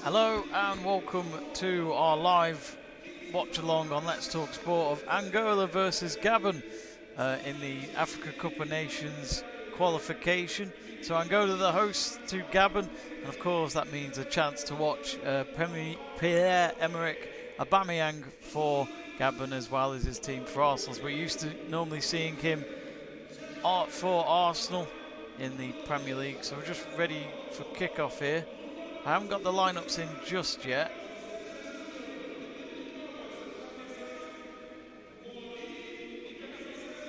Hello and welcome to our live watch along on Let's Talk Sport of Angola versus Gabon in the Africa Cup of Nations qualification. So Angola the host to Gabon, and of course that means a chance to watch Pierre-Emerick Aubameyang for Gabon as well as his team for Arsenal. We're used to normally seeing him for Arsenal in the Premier League, so we're just ready for kickoff here. I haven't got the lineups in just yet.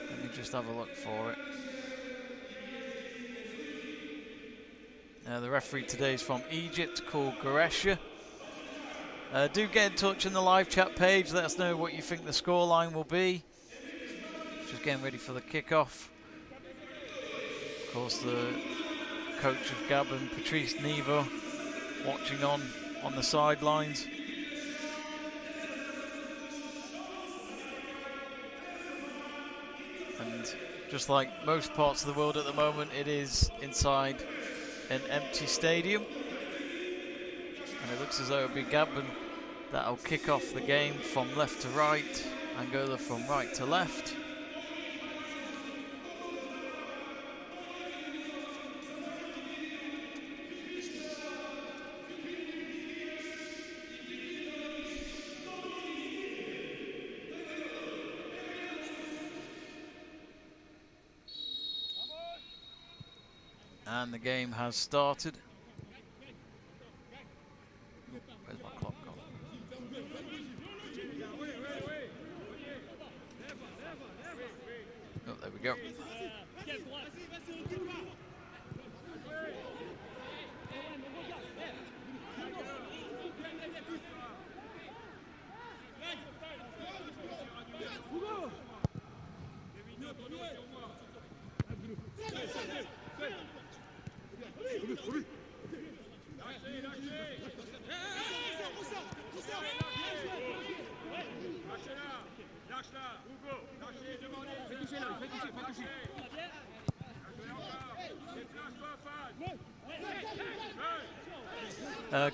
Let me just have a look for it. The referee today is from Egypt, called Goresha. Do get in touch in the live chat page. Let us know what you think the scoreline will be. Just getting ready for the kickoff. Of course, the coach of Gabon, Patrice Nevo, watching on the sidelines. And just like most parts of the world at the moment, it is inside an empty stadium. And it looks as though it'll be Gabon that'll kick off the game from left to right, Angola from right to left. And the game has started. Where's my clock gone? Oh, there we go.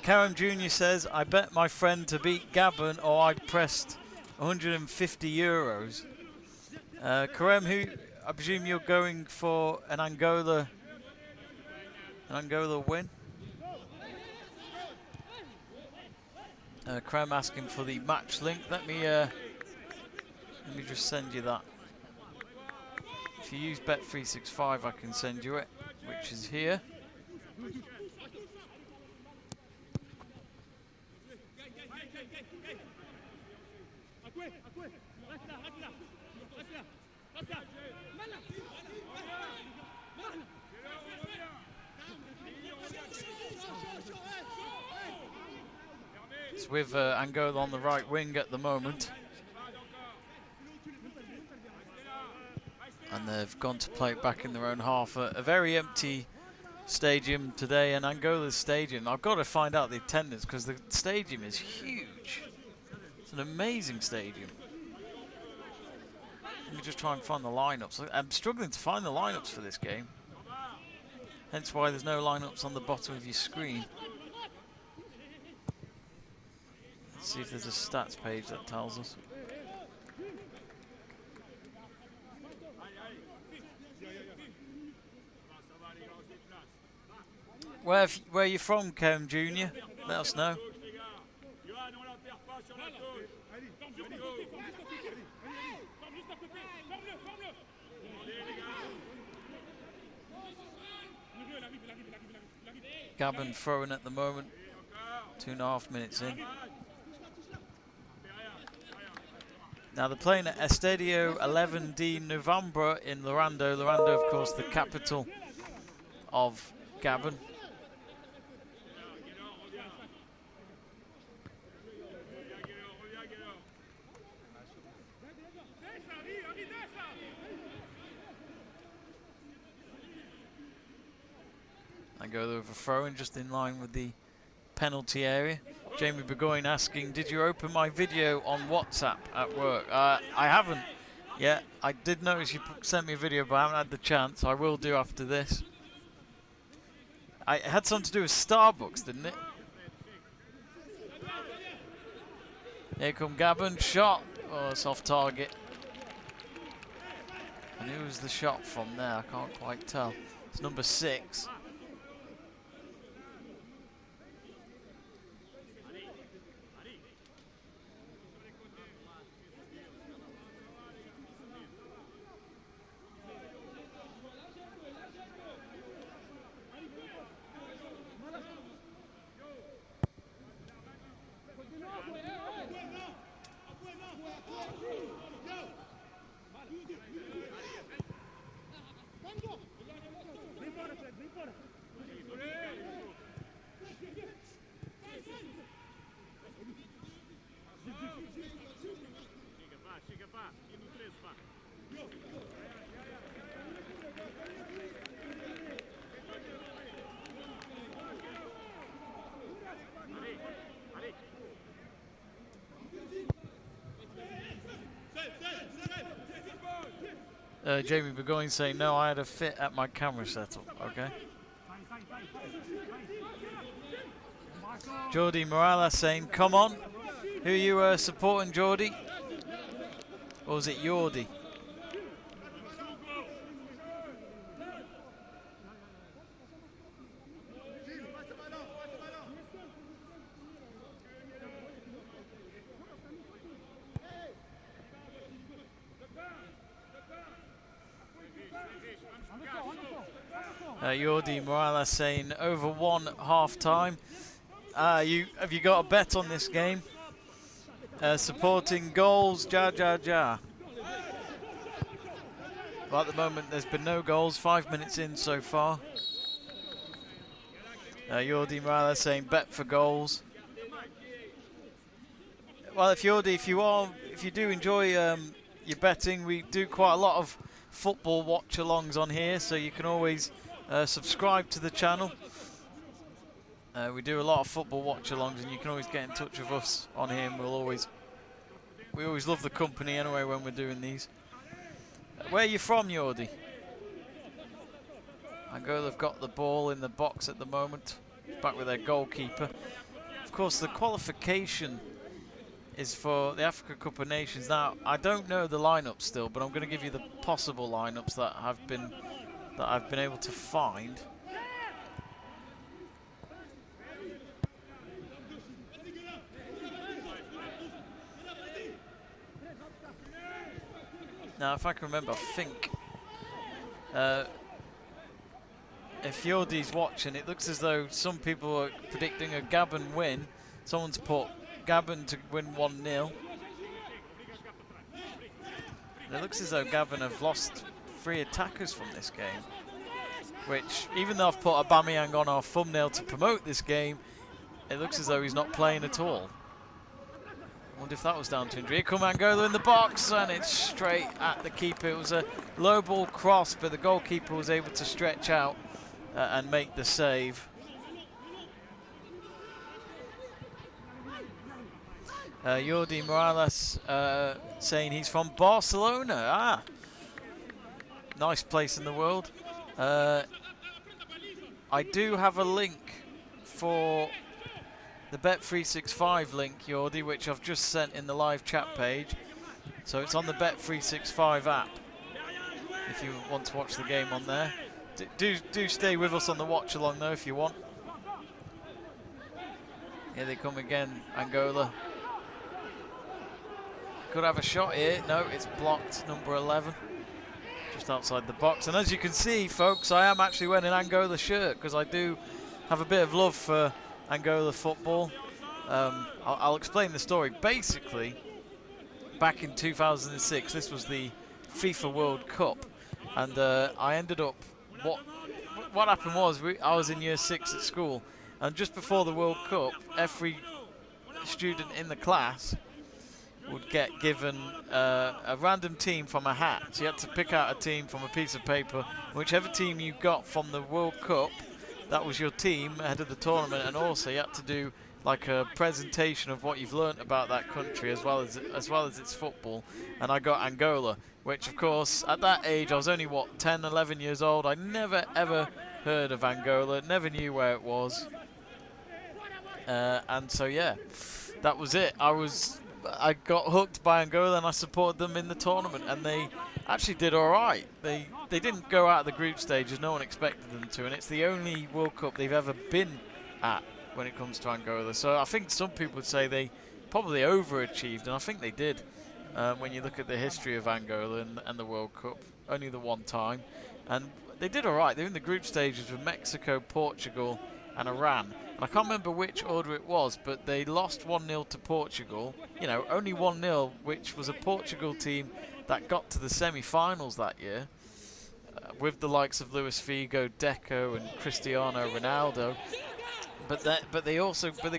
Karam Jr. says, I bet my friend to beat Gabon or I pressed 150 euros. Karam, I presume you're going for an Angola win? Karam asking for the match link. Let me just send you that. If you use Bet365, I can send you it, which is here. It's with Angola on the right wing at the moment. And they've gone to play it back in their own half. A very empty stadium today, and Angola's stadium. I've got to find out the attendance because the stadium is huge. It's an amazing stadium. Let me just try and find the lineups. I'm struggling to find the lineups for this game. Hence why there's no lineups on the bottom of your screen. Let's see if there's a stats page that tells us. Where are you from, Karam Jr.? Let us know. Gabon throwing at the moment, 2.5 minutes in. Now they're playing at Estadio 11 de Novembre in Luanda. Luanda, of course, the capital of Gabon. I go over throwing just in line with the penalty area. Jamie Burgoyne asking, did you open my video on WhatsApp at work? I haven't yet. I did notice you sent me a video, but I haven't had the chance. I will do after this. It had something to do with Starbucks, didn't it? Here come Gabon, shot. Oh, it's off target. And who's the shot from there? I can't quite tell. It's number 6. Jamie Burgoyne saying, no, I had a fit at my camera setup. Okay. Jordi Morales saying, come on. Who are you supporting, Jordi? Or was it Jordi? Jordi Morales saying over 1 half-time. Have you got a bet on this game? Supporting goals, ja. Well, at the moment, there's been no goals. 5 minutes in so far. Jordi Morales saying bet for goals. Well, if you do enjoy your betting, we do quite a lot of football watch-alongs on here, so you can always subscribe to the channel. We do a lot of football watch-alongs, and you can always get in touch with us on here, and we always love the company anyway when we're doing these. Where are you from, Jordi? Angola have got the ball in the box at the moment, back with their goalkeeper. Of course, the qualification is for the Africa Cup of Nations. Now, I don't know the lineup still, but I'm going to give you the possible lineups that I've been able to find. Now, if I can remember, I think if Jordi's watching, it looks as though some people are predicting a Gabon win. Someone's put Gabon to win 1-0. It looks as though Gabon have lost 3 attackers from this game, which, even though I've put Aubameyang on our thumbnail to promote this game, it looks as though he's not playing at all. I wonder if that was down to injury. Here come Angola in the box, and it's straight at the keeper. It was a low ball cross, but the goalkeeper was able to stretch out and make the save. Jordi Morales saying he's from Barcelona. Nice place in the world. I do have a link for the Bet365 link, Jordi, which I've just sent in the live chat page. So it's on the Bet365 app if you want to watch the game on there. Do stay with us on the watch along though if you want. Here they come again, Angola. Could have a shot here. No, it's blocked, number 11. Just outside the box. And as you can see, folks, I am actually wearing an Angola shirt because I do have a bit of love for Angola football. I'll explain the story. Basically, back in 2006, this was the FIFA World Cup, and I ended up. What happened was I was in year 6 at school, and just before the World Cup, every student in the class would get given a random team from a hat. So you had to pick out a team from a piece of paper. Whichever team you got from the World Cup, that was your team ahead of the tournament, and also you had to do like a presentation of what you've learnt about that country as well as its football. And I got Angola, which of course at that age I was only 10, 11 years old. I never ever heard of Angola, never knew where it was, and so yeah, that was it. I was I got hooked by Angola and I supported them in the tournament, and they actually did all right. They didn't go out of the group stages, no one expected them to, and it's the only World Cup they've ever been at when it comes to Angola. So I think some people would say they probably overachieved, and I think they did. When you look at the history of Angola and the World Cup, only the one time, and they did all right. They're in the group stages with Mexico, Portugal, and Iran. And I can't remember which order it was, but they lost 1-0 to Portugal. You know, only 1-0, which was a Portugal team that got to the semi-finals that year, with the likes of Luis Figo, Deco, and Cristiano Ronaldo. But they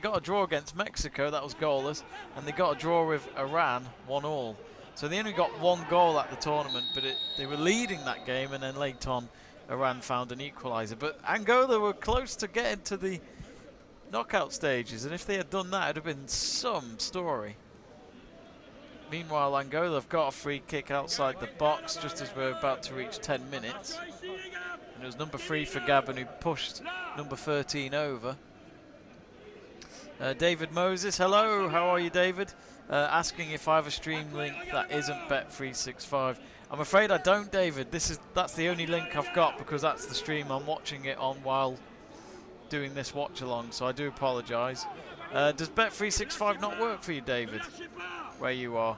got a draw against Mexico, that was goalless, and they got a draw with Iran, 1-1. So they only got one goal at the tournament, but they were leading that game, and then late on, Iran found an equaliser. But Angola were close to getting to the knockout stages, and if they had done that, it would have been some story. Meanwhile, Angola have got a free kick outside the box just as we're about to reach 10 minutes. And it was number 3 for Gabon who pushed number 13 over. David Moses, hello, how are you, David? Asking if I have a stream link that isn't Bet365. I'm afraid I don't, David. That's the only link I've got, because that's the stream I'm watching it on while doing this watch along, so I do apologise. Does Bet365 not work for you, David, where you are?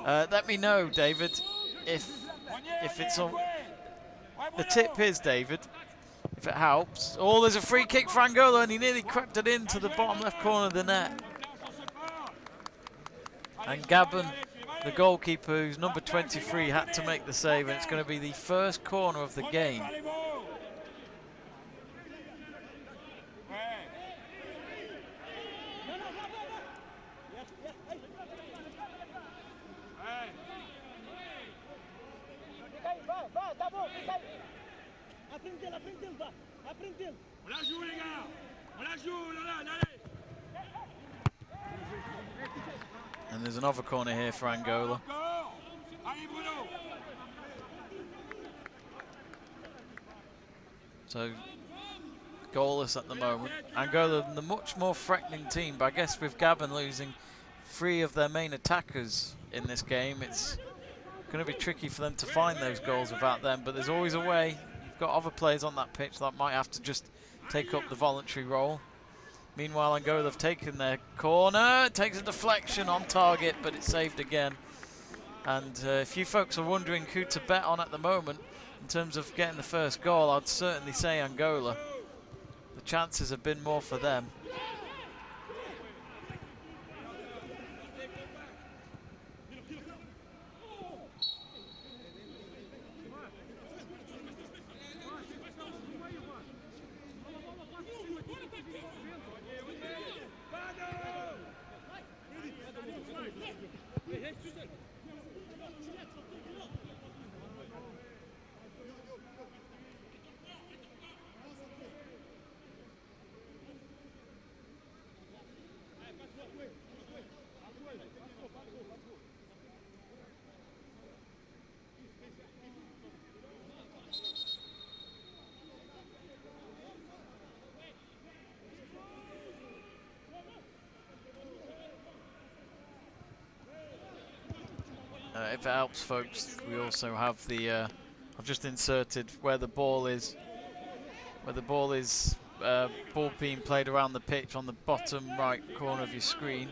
Let me know, David, if it's on. The tip is, David, if it helps. Oh, there's a free kick for Angola, and he nearly crept it into the bottom left corner of the net. And Gabon, the goalkeeper, who's number 23, had to make the save, and it's going to be the first corner of the game. And there's another corner here for Angola. So, goalless at the moment. Angola, the much more threatening team, but I guess with Gabon losing 3 of their main attackers in this game, it's going to be tricky for them to find those goals without them, but there's always a way. You've got other players on that pitch that might have to just take up the voluntary role. Meanwhile, Angola have taken their corner. It takes a deflection on target, but it's saved again. And if you folks are wondering who to bet on at the moment in terms of getting the first goal, I'd certainly say Angola. The chances have been more for them. If it helps, folks, we also have the I've just inserted where the ball is, ball being played around the pitch on the bottom right corner of your screen.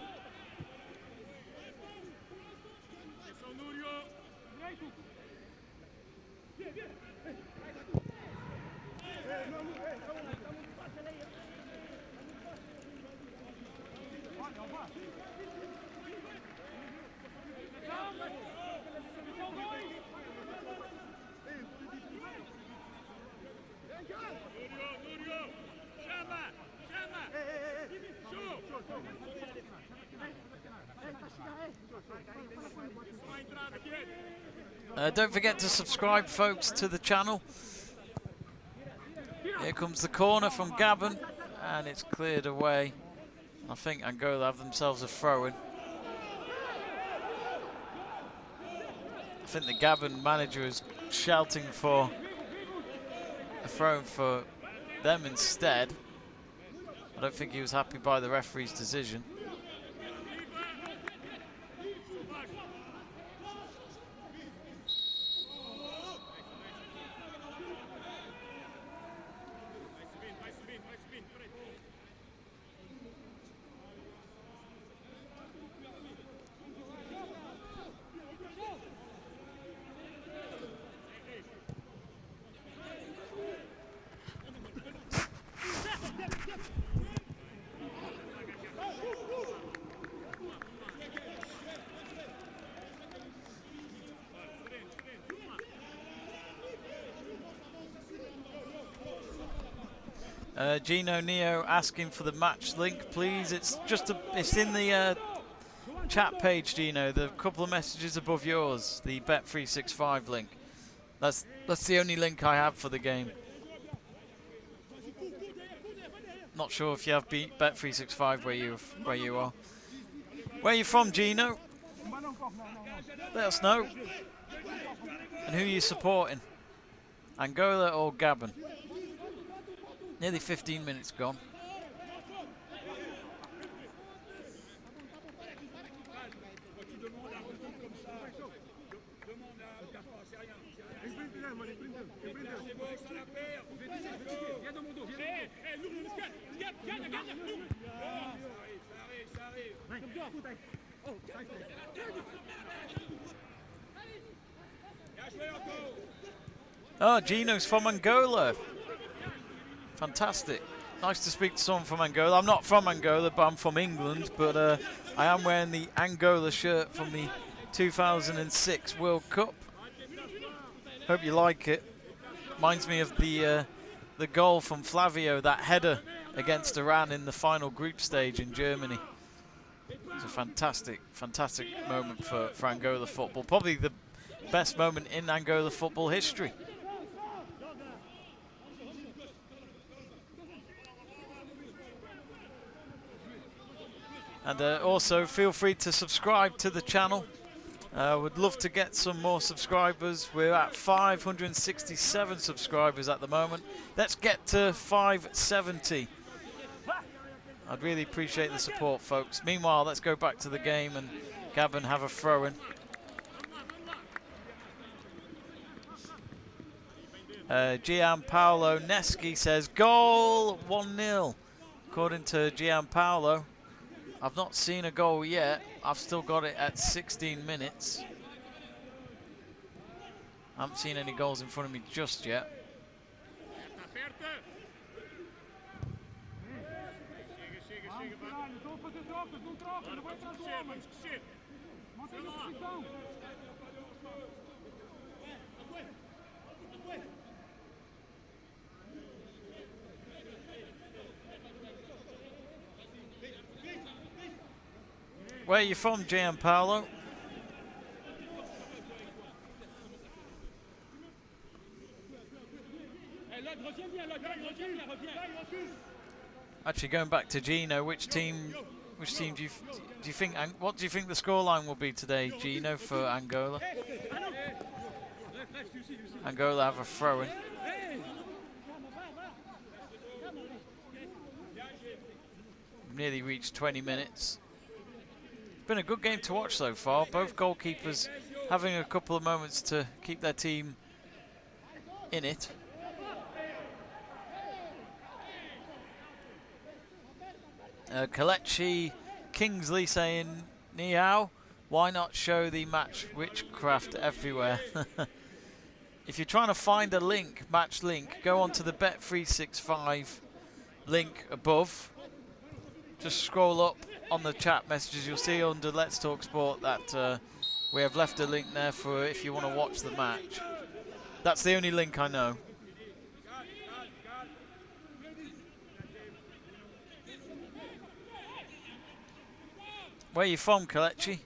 Don't forget to subscribe, folks, to the channel. Here comes the corner from Gabon, and it's cleared away. I think Angola have themselves a throw-in. I think the Gabon manager is shouting for a throw-in for them instead. I don't think he was happy by the referee's decision. Gino Neo asking for the match link, please. It's in the chat page, Gino. The couple of messages above yours, the Bet365 link. That's the only link I have for the game. Not sure if you have Bet365 where you are. Where are you from, Gino? Let us know. And who are you supporting? Angola or Gabon? Nearly 15 minutes gone. Oh, Gino's from Angola. Fantastic. Nice to speak to someone from Angola. I'm not from Angola, but I'm from England. But I am wearing the Angola shirt from the 2006 World Cup. Hope you like it. Reminds me of the goal from Flavio, that header against Iran in the final group stage in Germany. It's a fantastic, fantastic moment for Angola football. Probably the best moment in Angola football history. And also feel free to subscribe to the channel. Would love to get some more subscribers. We're at 567 subscribers at the moment. Let's get to 570. I'd really appreciate the support, folks. Meanwhile, let's go back to the game and Gabon have a throw-in. Gianpaolo Neschi says, goal, 1-0. According to Gianpaolo. I've not seen a goal yet. I've still got it at 16 minutes. I haven't seen any goals in front of me just yet. Where are you from, Gianpaolo? Actually, going back to Gino, which team do you think? What do you think the scoreline will be today, Gino, for Angola? Angola have a throw-in. Nearly reached 20 minutes. Been a good game to watch so far. Both goalkeepers having a couple of moments to keep their team in it. Kalechi Kingsley saying, "Ni hao, why not show the match witchcraft everywhere?" If you're trying to find a link, match link, go onto the Bet365 link above. Just scroll up on the chat messages. You'll see under Let's Talk Sport that we have left a link there for if you want to watch the match. That's the only link I know. Where are you from, Kalechi?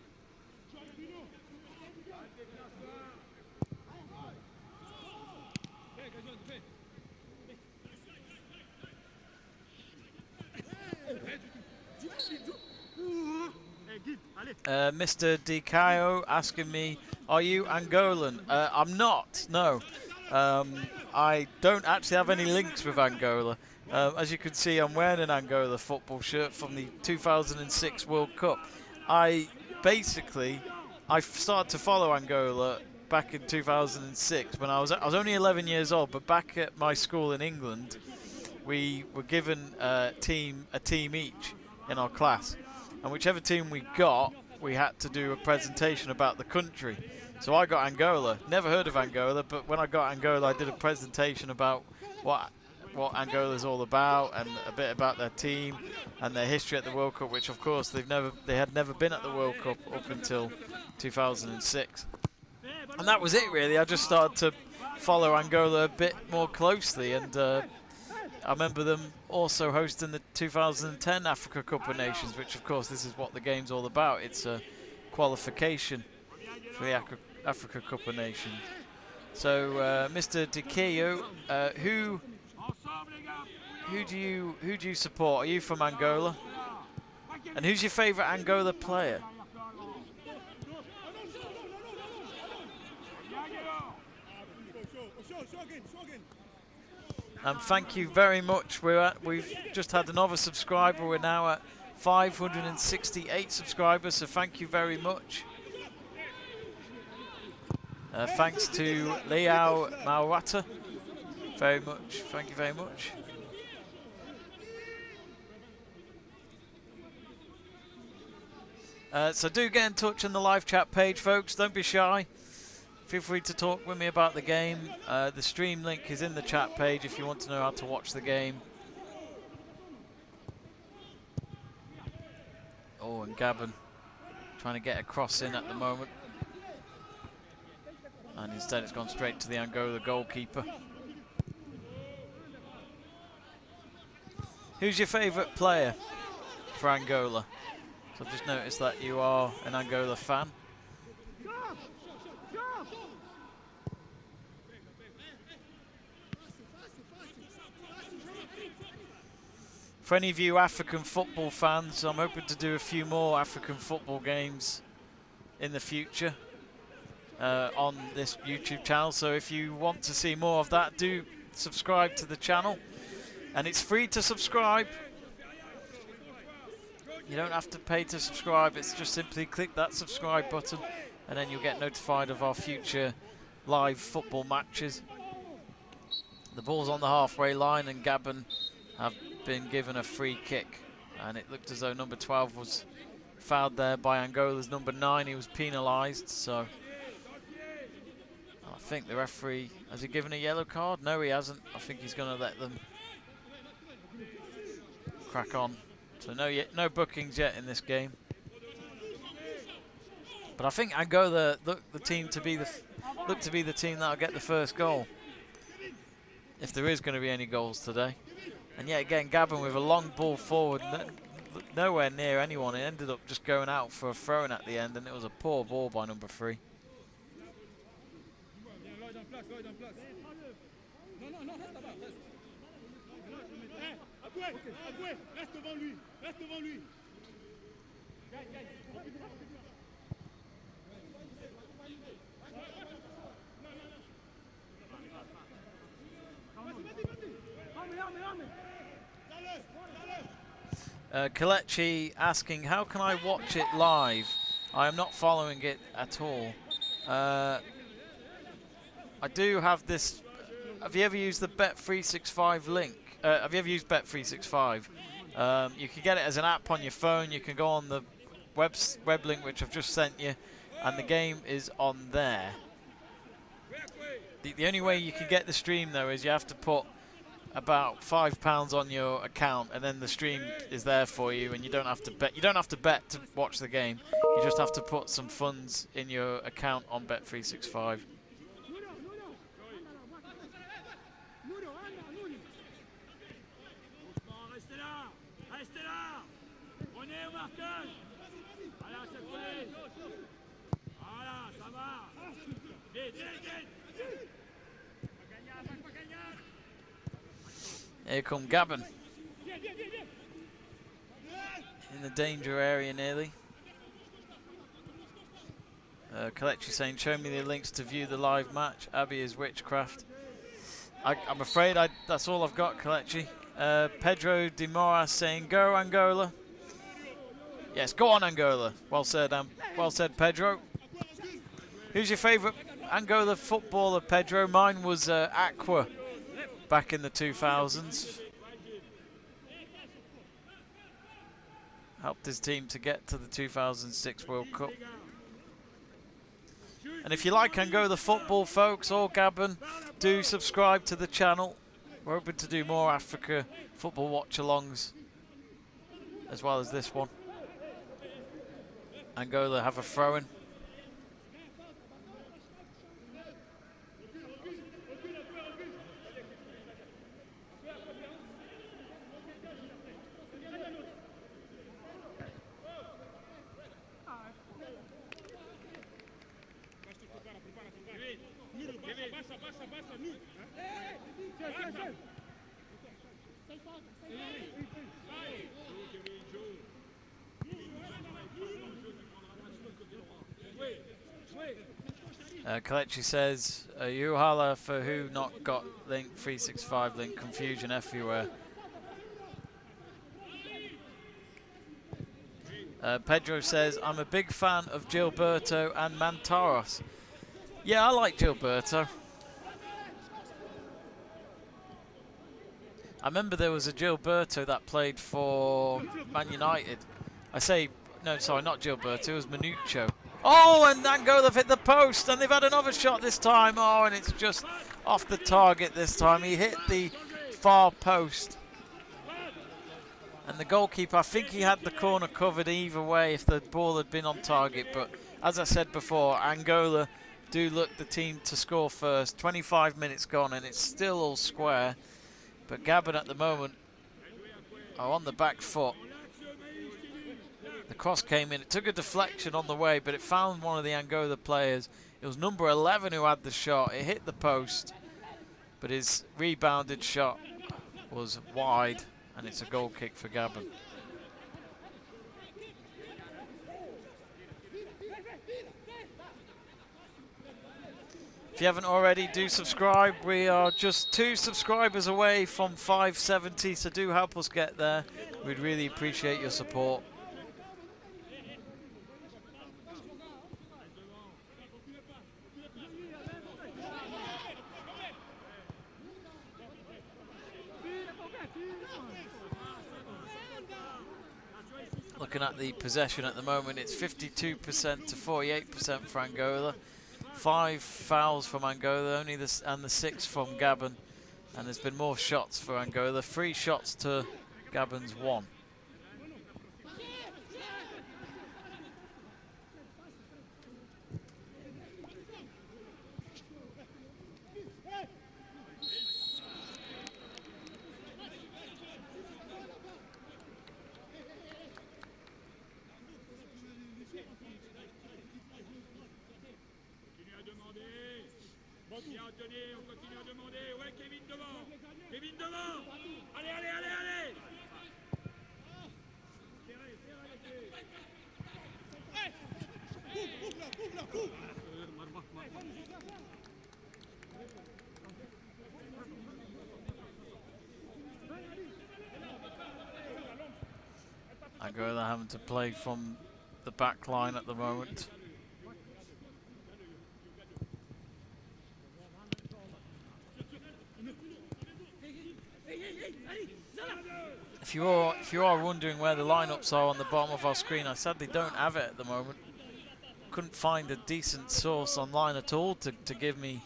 Mr. DiCaio asking me, are you Angolan? I'm not, no. I don't actually have any links with Angola. As you can see, I'm wearing an Angola football shirt from the 2006 World Cup. I started to follow Angola back in 2006 when I was only 11 years old, but back at my school in England, we were given a team each in our class. And whichever team we got, we had to do a presentation about the country. So I got Angola. Never heard of Angola, but when I got Angola, I did a presentation about what Angola is all about and a bit about their team and their history at the World Cup, which of course they had never been at the World Cup up until 2006. And that was it really. I just started to follow Angola a bit more closely, and I remember them also hosting the 2010 Africa Cup of Nations, which of course this is what the game's all about. It's a qualification for the Africa Cup of Nations. So Mr. Dikeyo, who do you support? Are you from Angola? And who's your favourite Angola player? And thank you very much. We've just had another subscriber. We're now at 568 subscribers, so thank you very much. Thanks to Liao Mawata. Very much. Thank you very much. So do get in touch on the live chat page, folks. Don't be shy. Feel free to talk with me about the game. The stream link is in the chat page if you want to know how to watch the game. Oh, and Gabon trying to get a cross in at the moment. And instead it's gone straight to the Angola goalkeeper. Who's your favourite player for Angola? So I've just noticed that you are an Angola fan. For any of you African football fans, I'm hoping to do a few more African football games in the future on this YouTube channel. So if you want to see more of that, do subscribe to the channel. And it's free to subscribe. You don't have to pay to subscribe. It's just simply click that subscribe button and then you'll get notified of our future live football matches. The ball's on the halfway line and Gabon have been given a free kick, and it looked as though number 12 was fouled there by Angola's number 9. He was penalised, so I think the referee, has he given a yellow card? No, he hasn't. I think he's going to let them crack on. So no bookings yet in this game. But I think Angola look to be the team that'll get the first goal, if there is going to be any goals today. And yet again, Gabon with a long ball forward, nowhere near anyone. It ended up just going out for a throw-in at the end, and it was a poor ball by number 3. Kalechi asking, how can I watch it live? I am not following it at all. I do have this. Have you ever used the Bet365 link? Have you ever used Bet365? You can get it as an app on your phone. You can go on the web link which I've just sent you, and the game is on there. The only way you can get the stream though is you have to put about £5 on your account, and then the stream is there for you, and you don't have to bet. You don't have to bet to watch the game. You just have to put some funds in your account on Bet365. Here come Gabon. In the danger area nearly. Kalechi saying, show me the links to view the live match. Abby is witchcraft. I'm afraid that's all I've got, Kalechi. Pedro de Mora saying, go Angola. Yes, go on Angola. Well said, Pedro. Who's your favourite Angola footballer, Pedro? Mine was Aqua. Back in the 2000s. Helped his team to get to the 2006 World Cup. And if you like Angola football, folks, or Gabon, do subscribe to the channel. We're hoping to do more Africa football watch-alongs as well as this one. Angola have a throw-in. Kalechi says, Uhala for who not got link, 365 link, confusion everywhere. Pedro says, I'm a big fan of Gilberto and Mantaros. Yeah, I like Gilberto. I remember there was a Gilberto that played for Man United. No, sorry, not Gilberto, it was Manuccio. Oh, and Angola hit the post, and they've had another shot this time. Oh, and it's just off the target this time. He hit the far post. And the goalkeeper, I think he had the corner covered either way if the ball had been on target. But as I said before, Angola do look the team to score first. 25 minutes gone, and it's still all square. But Gabon at the moment are on the back foot. The cross came in, it took a deflection on the way, but it found one of the Angola players. It was number 11 who had the shot. It hit the post, but his rebounded shot was wide, and it's a goal kick for Gabon. If you haven't already, do subscribe. We are just 2 subscribers away from 570, so do help us get there. We'd really appreciate your support. Looking at the possession at the moment, it's 52% to 48% for Angola. 5 fouls from Angola, only this and the 6 from Gabon, and there's been more shots for Angola. 3 shots to Gabon's 1. On continue à demander. Ouais, Kevin devant. Kevin devant. Allez, allez, allez, allez. Angola having to play from the back line at the moment. If you are wondering where the lineups are on the bottom of our screen, I sadly don't have it at the moment. Couldn't find a decent source online at all to give me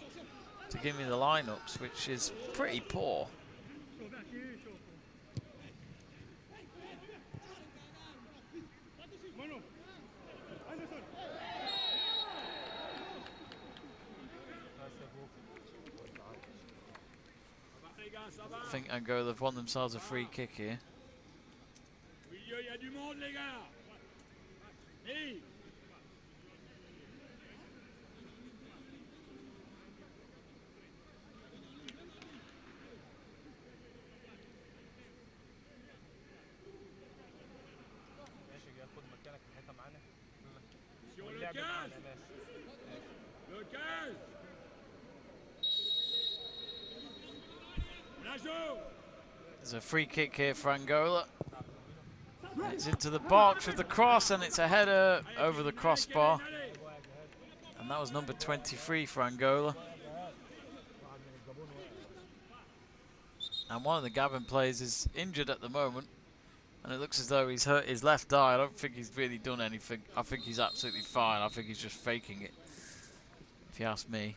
the lineups, which is pretty poor. I think Angola have won themselves a free kick here. There's a free kick here for Angola. It's into the box with the cross, and it's a header over the crossbar. And that was number 23 for Angola. And one of the Gabon players is injured at the moment, and it looks as though he's hurt his left eye. I don't think he's really done anything. I think he's absolutely fine. I think he's just faking it, if you ask me.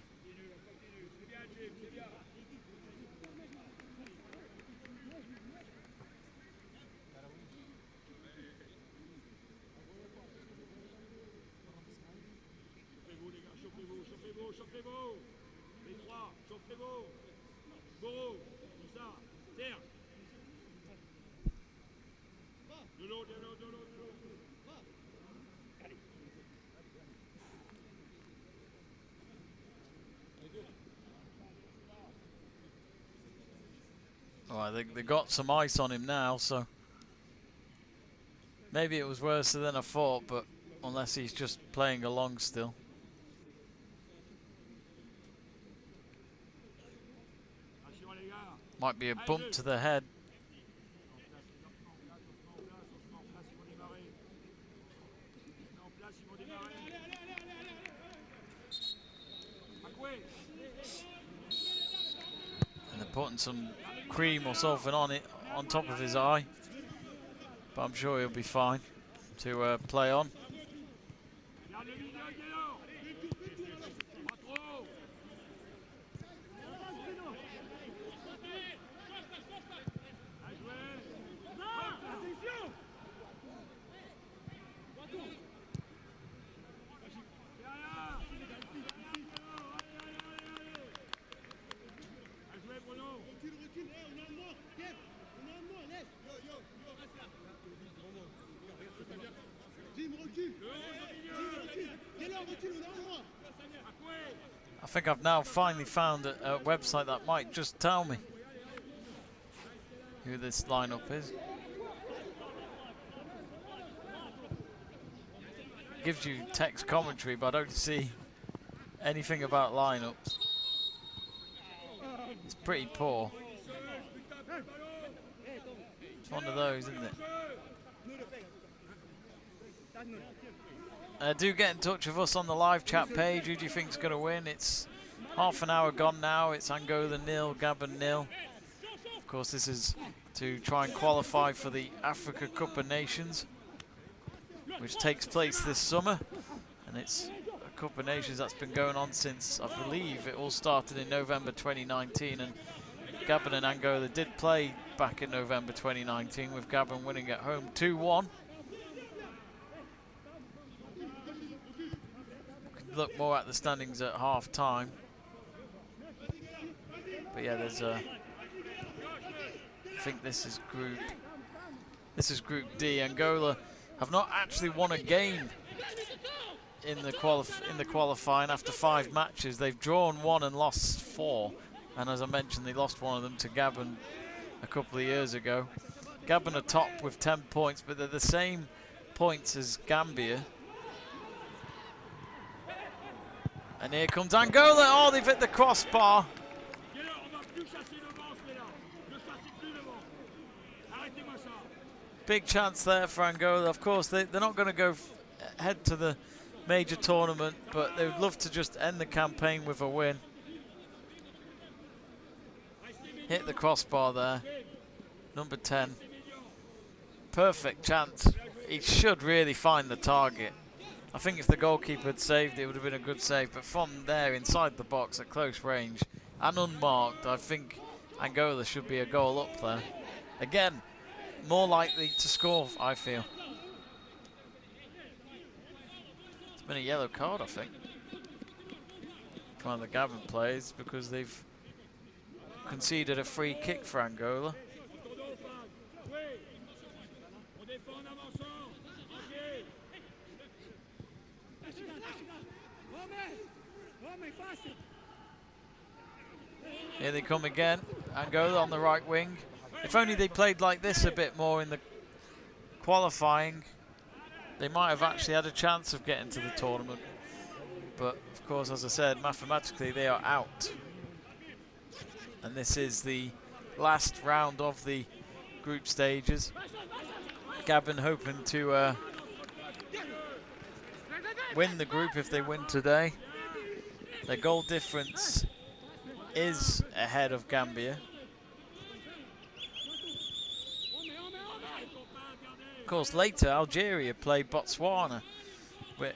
Well, they got some ice on him now, so maybe it was worse than I thought, but unless he's just playing along still. Might be a bump to the head. And they're putting some cream or something on it, on top of his eye. But I'm sure he'll be fine to play on. I think I've now finally found a website that might just tell me who this lineup is. Gives you text commentary, but I don't see anything about lineups. It's pretty poor. It's one of those, isn't it? Do get in touch with us on the live chat page. Who do you think's going to win? It's half an hour gone now. It's Angola 0, Gabon 0. Of course, this is to try and qualify for the Africa Cup of Nations, which takes place this summer. And it's a Cup of Nations that's been going on since, I believe, it all started in November 2019. And Gabon and Angola did play back in November 2019, with Gabon winning at home 2-1. Look more at the standings at half time, but yeah, there's a, I think this is group D. Angola have not actually won a game in the qualifying after 5 matches. They've drawn 1 and lost 4, and as I mentioned, they lost one of them to Gabon a couple of years ago. Gabon are top with 10 points, but they're the same points as Gambia. And here comes Angola. Oh, they've hit the crossbar. Big chance there for Angola. Of course, they're not going to go head to the major tournament, but they would love to just end the campaign with a win. Hit the crossbar there. Number 10. Perfect chance. He should really find the target. I think if the goalkeeper had saved it, it would have been a good save. But from there, inside the box, at close range, and unmarked, I think Angola should be a goal up there. Again, more likely to score, I feel. It's been a yellow card, I think, for one of the Gabon players, because they've conceded a free kick for Angola. Here they come again, Angola on the right wing. If only they played like this a bit more in the qualifying, they might have actually had a chance of getting to the tournament. But of course, as I said, mathematically they are out. And this is the last round of the group stages. Gabon hoping to win the group if they win today. Their goal difference is ahead of Gambia. Of course, later Algeria play Botswana.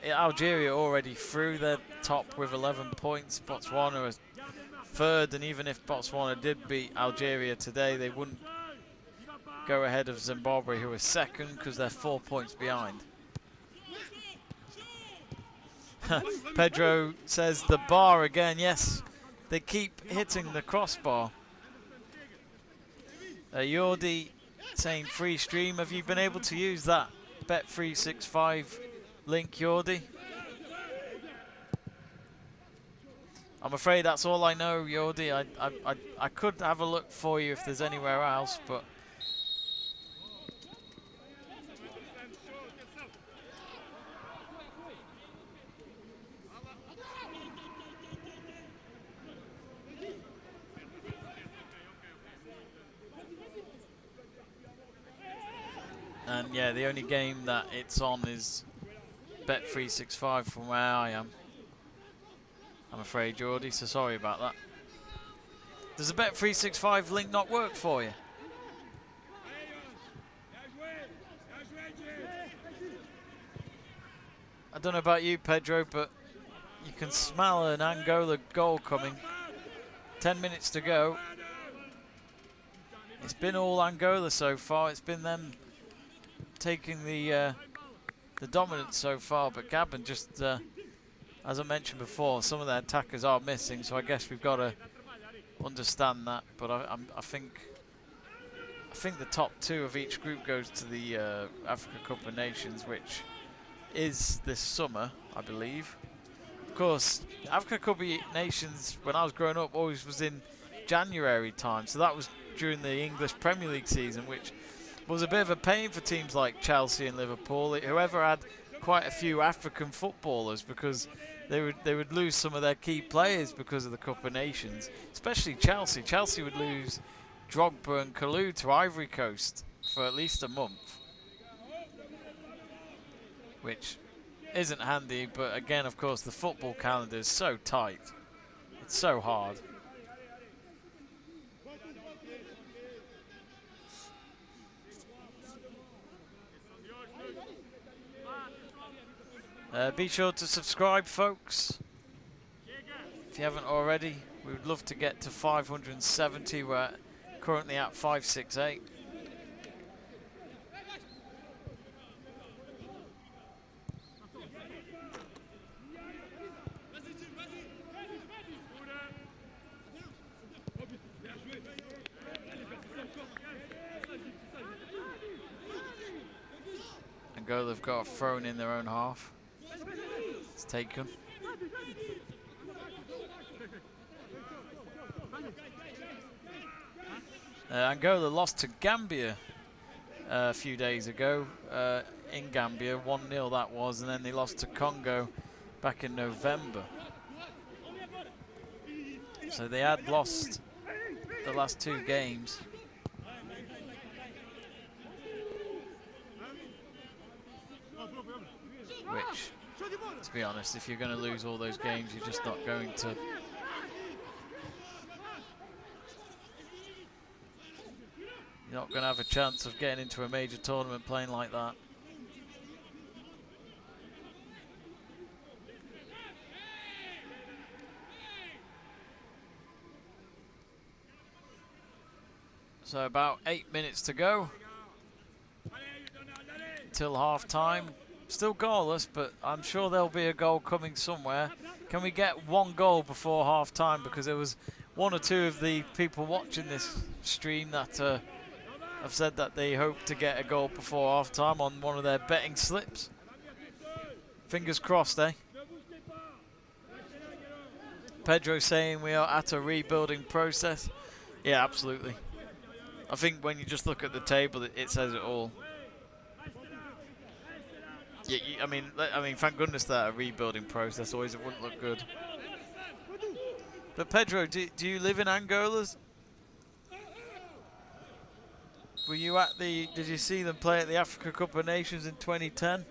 Algeria already through, their top with 11 points. Botswana is third, and even if Botswana did beat Algeria today, they wouldn't go ahead of Zimbabwe, who is second, because they're 4 points behind. Pedro says the bar again. Yes, they keep hitting the crossbar. Yordi saying free stream. Have you been able to use that Bet365 link, Yordi? I'm afraid that's all I know, Yordi. I could have a look for you if there's anywhere else, but... And yeah, the only game that it's on is Bet365 from where I am. I'm afraid, Geordie, so sorry about that. Does the Bet365 link not work for you? I don't know about you, Pedro, but you can smell an Angola goal coming. 10 minutes to go. It's been all Angola so far. It's been them taking the dominance so far, but Gabon just, as I mentioned before, some of their attackers are missing, so I guess we've got to understand that. But I think the top 2 of each group goes to the Africa Cup of Nations, which is this summer, I believe. Of course, Africa Cup of Nations, when I was growing up, always was in January time, so that was during the English Premier League season, which was a bit of a pain for teams like Chelsea and Liverpool, whoever had quite a few African footballers, because they would lose some of their key players because of the Cup of Nations, especially Chelsea. Chelsea would lose Drogba and Kalou to Ivory Coast for at least a month, which isn't handy, but again, of course, the football calendar is so tight. It's so hard. Be sure to subscribe, folks, if you haven't already. We would love to get to 570. We're currently at 568. Angola have got a thrown in their own half. It's taken. Angola lost to Gambia a few days ago in Gambia, 1-0 that was, and then they lost to Congo back in November. So they had lost the last 2 games. Which, to be honest, if you're going to lose all those games, you're just not going to. You're not going to have a chance of getting into a major tournament playing like that. So about 8 minutes to go till half time. Still goalless, but I'm sure there'll be a goal coming somewhere. Can we get 1 goal before half time? Because there was 1 or 2 of the people watching this stream that have said that they hope to get a goal before half time on one of their betting slips. Fingers crossed, eh? Pedro saying we are at a rebuilding process. Yeah, absolutely. I think when you just look at the table, it says it all. Yeah, I mean, thank goodness that a rebuilding process, always it wouldn't look good. But Pedro, do you live in Angola? Were you at did you see them play at the Africa Cup of Nations in 2010?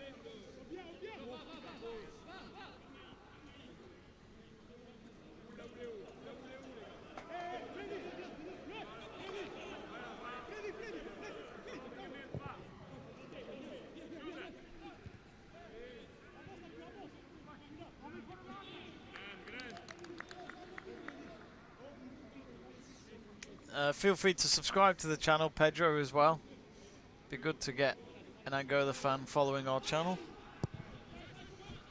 Feel free to subscribe to the channel, Pedro, as well. Be good to get an Angola fan following our channel.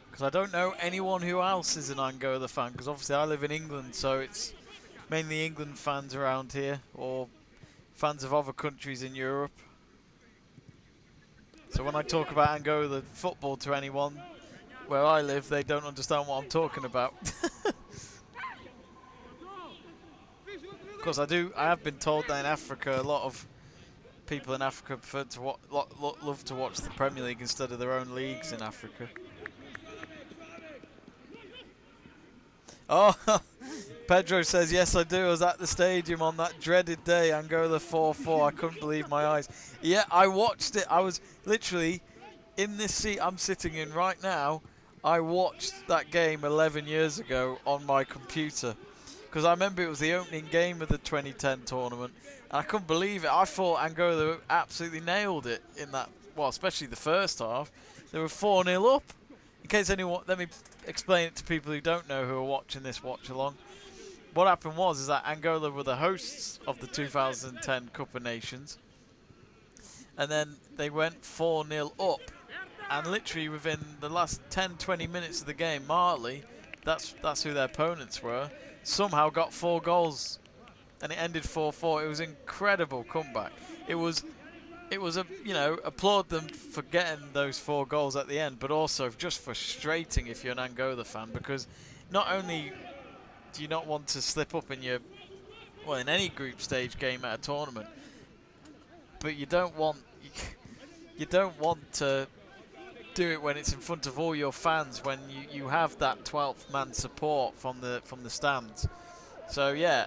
Because I don't know anyone who else is an Angola fan, because obviously I live in England, so it's mainly England fans around here, or fans of other countries in Europe. So when I talk about Angola football to anyone where I live, they don't understand what I'm talking about. course, I have been told that in Africa, a lot of people in Africa prefer to love to watch the Premier League instead of their own leagues in Africa. Oh, Pedro says, yes, I do. I was at the stadium on that dreaded day, Angola 4-4. I couldn't believe my eyes. Yeah, I watched it. I was literally in this seat I'm sitting in right now. I watched that game 11 years ago on my computer because I remember it was the opening game of the 2010 tournament. And I couldn't believe it. I thought Angola absolutely nailed it in that, well, especially the first half. They were 4-0 up. In case anyone, let me explain it to people who don't know who are watching this watch along. What happened was that Angola were the hosts of the 2010 Cup of Nations, and then they went 4-0 up, and literally within the last 10-20 minutes of the game, Marley, that's who their opponents were, somehow got 4 goals, and it ended 4-4. It was an incredible comeback. It was a, you know, applaud them for getting those 4 goals at the end, but also just frustrating if you're an Angola fan, because not only do you not want to slip up in your, well, in any group stage game at a tournament, but you don't want to do it when it's in front of all your fans, when you have that 12th man support from the stands. So yeah,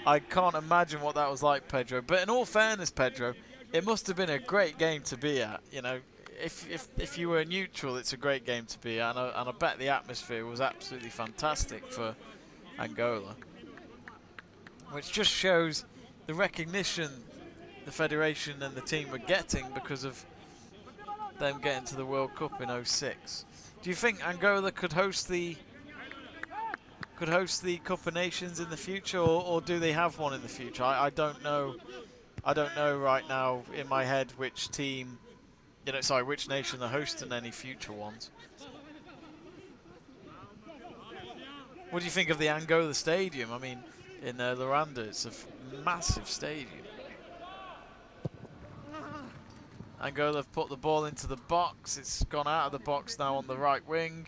I can't imagine what that was like, Pedro. But in all fairness, Pedro, it must have been a great game to be at. You know, if you were neutral, it's a great game to be at, and I bet the atmosphere was absolutely fantastic for Angola, which just shows the recognition the federation and the team were getting because of them getting to the World Cup in '06. Do you think Angola could host the Cup of Nations in the future, or do they have one in the future? I don't know. I don't know right now in my head which team, which nation are hosting any future ones. What do you think of the Angola Stadium? I mean, in Luanda, it's a massive stadium. Angola have put the ball into the box. It's gone out of the box now on the right wing,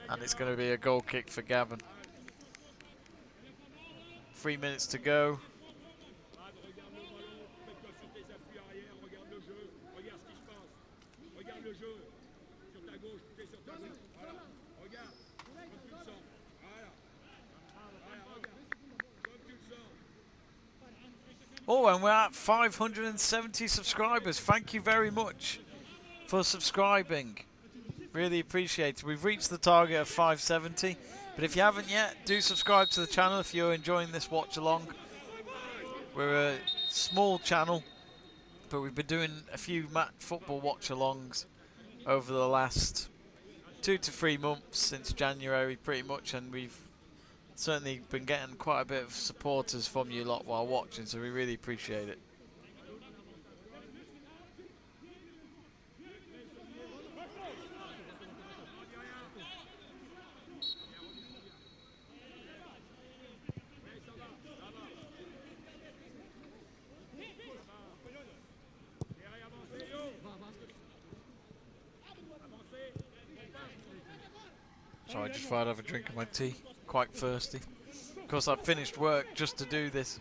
and it's going to be a goal kick for Gabon. 3 minutes to go. Oh, and we're at 570 subscribers. Thank you very much for subscribing. Really appreciate it. We've reached the target of 570. But if you haven't yet, do subscribe to the channel if you're enjoying this watch along. We're a small channel, but we've been doing a few football watch alongs over the last 2 to 3 months since January pretty much, and we've certainly been getting quite a bit of supporters from you lot while watching, so we really appreciate it. So I just thought I'd have a drink of my tea. Quite thirsty. Of course, I've finished work just to do this.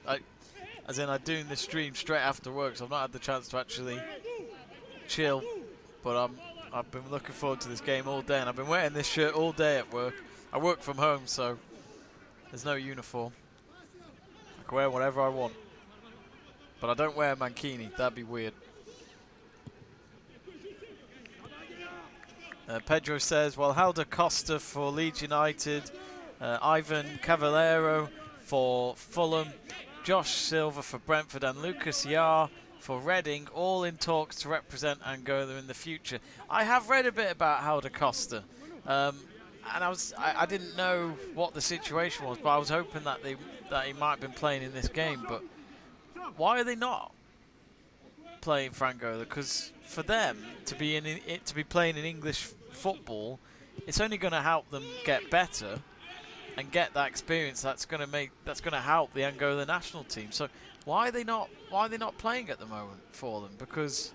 As in, I'm doing this stream straight after work, so I've not had the chance to actually chill. But I've been looking forward to this game all day, and I've been wearing this shirt all day at work. I work from home, so there's no uniform. I can wear whatever I want. But I don't wear a mankini. That'd be weird. Pedro says, well, Helder Costa for Leeds United, Ivan Cavallero for Fulham, Josh Silva for Brentford, and Lucas Yar for Reading, all in talks to represent Angola in the future. I have read a bit about Helder Costa, and I didn't know what the situation was, but I was hoping that he might have been playing in this game. But why are they not playing for Angola? Because for them to be playing in English football, it's only going to help them get better and get that experience that's going to help the Angola national team. So why are they not playing at the moment for them? Because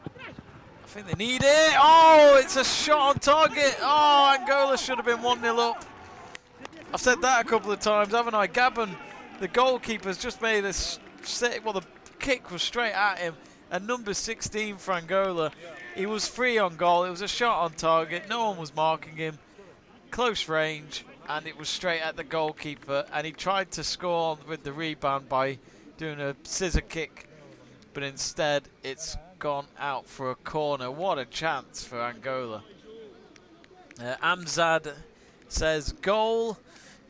I think they need it. Oh, it's a shot on target. Oh, Angola should have been 1-0 up. I've said that a couple of times, haven't I? Gabon the goalkeeper's just made this, well, the kick was straight at him, and number 16 for Angola, he was free on goal. It was a shot on target, no one was marking him, close range, and it was straight at the goalkeeper, and he tried to score with the rebound by doing a scissor kick, but instead it's gone out for a corner. What a chance for Angola. Amzad says goal.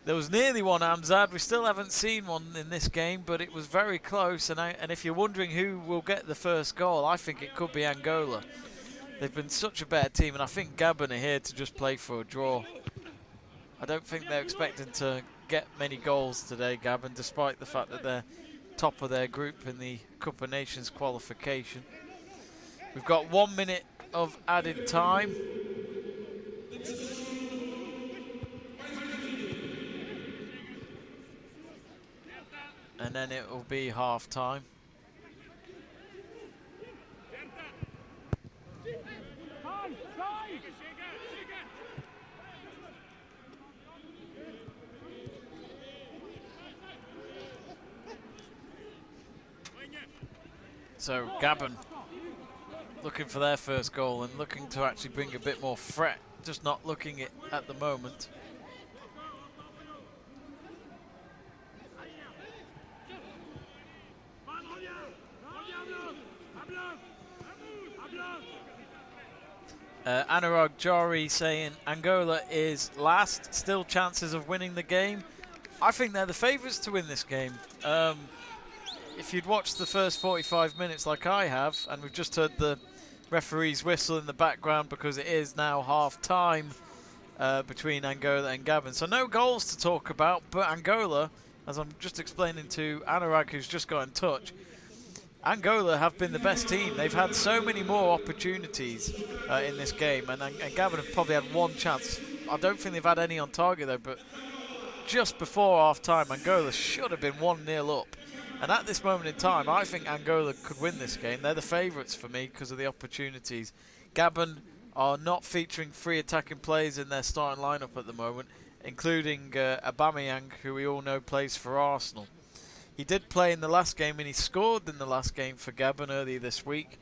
There was nearly one, Amzad. We still haven't seen one in this game, but it was very close. And if you're wondering who will get the first goal, I think it could be Angola. They've been such a better team, and I think Gabon are here to just play for a draw. I don't think they're expecting to get many goals today, Gabon, despite the fact that they're top of their group in the Cup of Nations qualification. We've got 1 minute of added time. And then it will be half time. So Gabon looking for their first goal and looking to actually bring a bit more threat, just not looking it at the moment. Anurag Jari saying Angola is last, still chances of winning the game. I think they're the favourites to win this game. If you'd watched the first 45 minutes like I have, and we've just heard the referee's whistle in the background because it is now half time between Angola and Gabon. So no goals to talk about, but Angola, as I'm just explaining to Anurag, who's just got in touch, Angola have been the best team. They've had so many more opportunities in this game, and Gabon have probably had one chance. I don't think they've had any on target though, but just before half time, Angola should have been 1-0 up. And at this moment in time, I think Angola could win this game. They're the favourites for me because of the opportunities. Gabon are not featuring free attacking players in their starting lineup at the moment, including Aubameyang, who we all know plays for Arsenal. He did play in the last game, and he scored in the last game for Gabon earlier this week,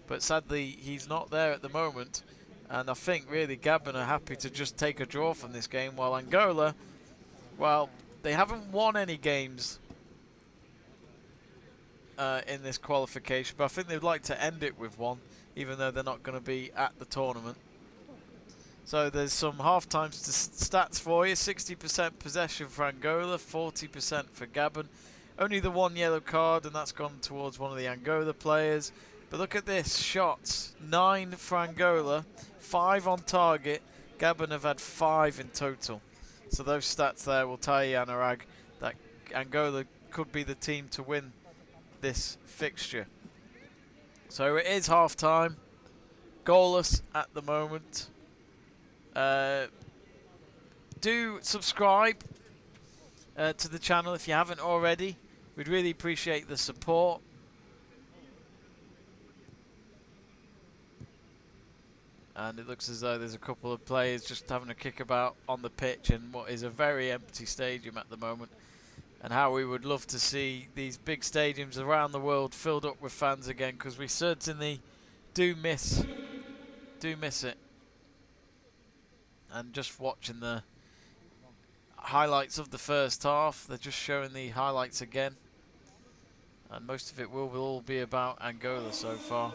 but sadly he's not there at the moment. And I think really Gabon are happy to just take a draw from this game, while Angola, well, they haven't won any games in this qualification, but I think they'd like to end it with one, even though they're not going to be at the tournament. So there's some half-time stats for you. 60% possession for Angola, 40% for Gabon. Only the one yellow card, and that's gone towards one of the Angola players. But look at this, shots. 9 for Angola, 5 on target. Gabon have had 5 in total. So those stats there will tell you, Anurag, that Angola could be the team to win this fixture. So it is half time, goalless at the moment. Do subscribe to the channel if you haven't already. We'd really appreciate the support. And it looks as though there's a couple of players just having a kickabout on the pitch in what is a very empty stadium at the moment. And how we would love to see these big stadiums around the world filled up with fans again, because we certainly do miss it. And just watching the highlights of the first half, they're just showing the highlights again, and most of it will all be about Angola so far.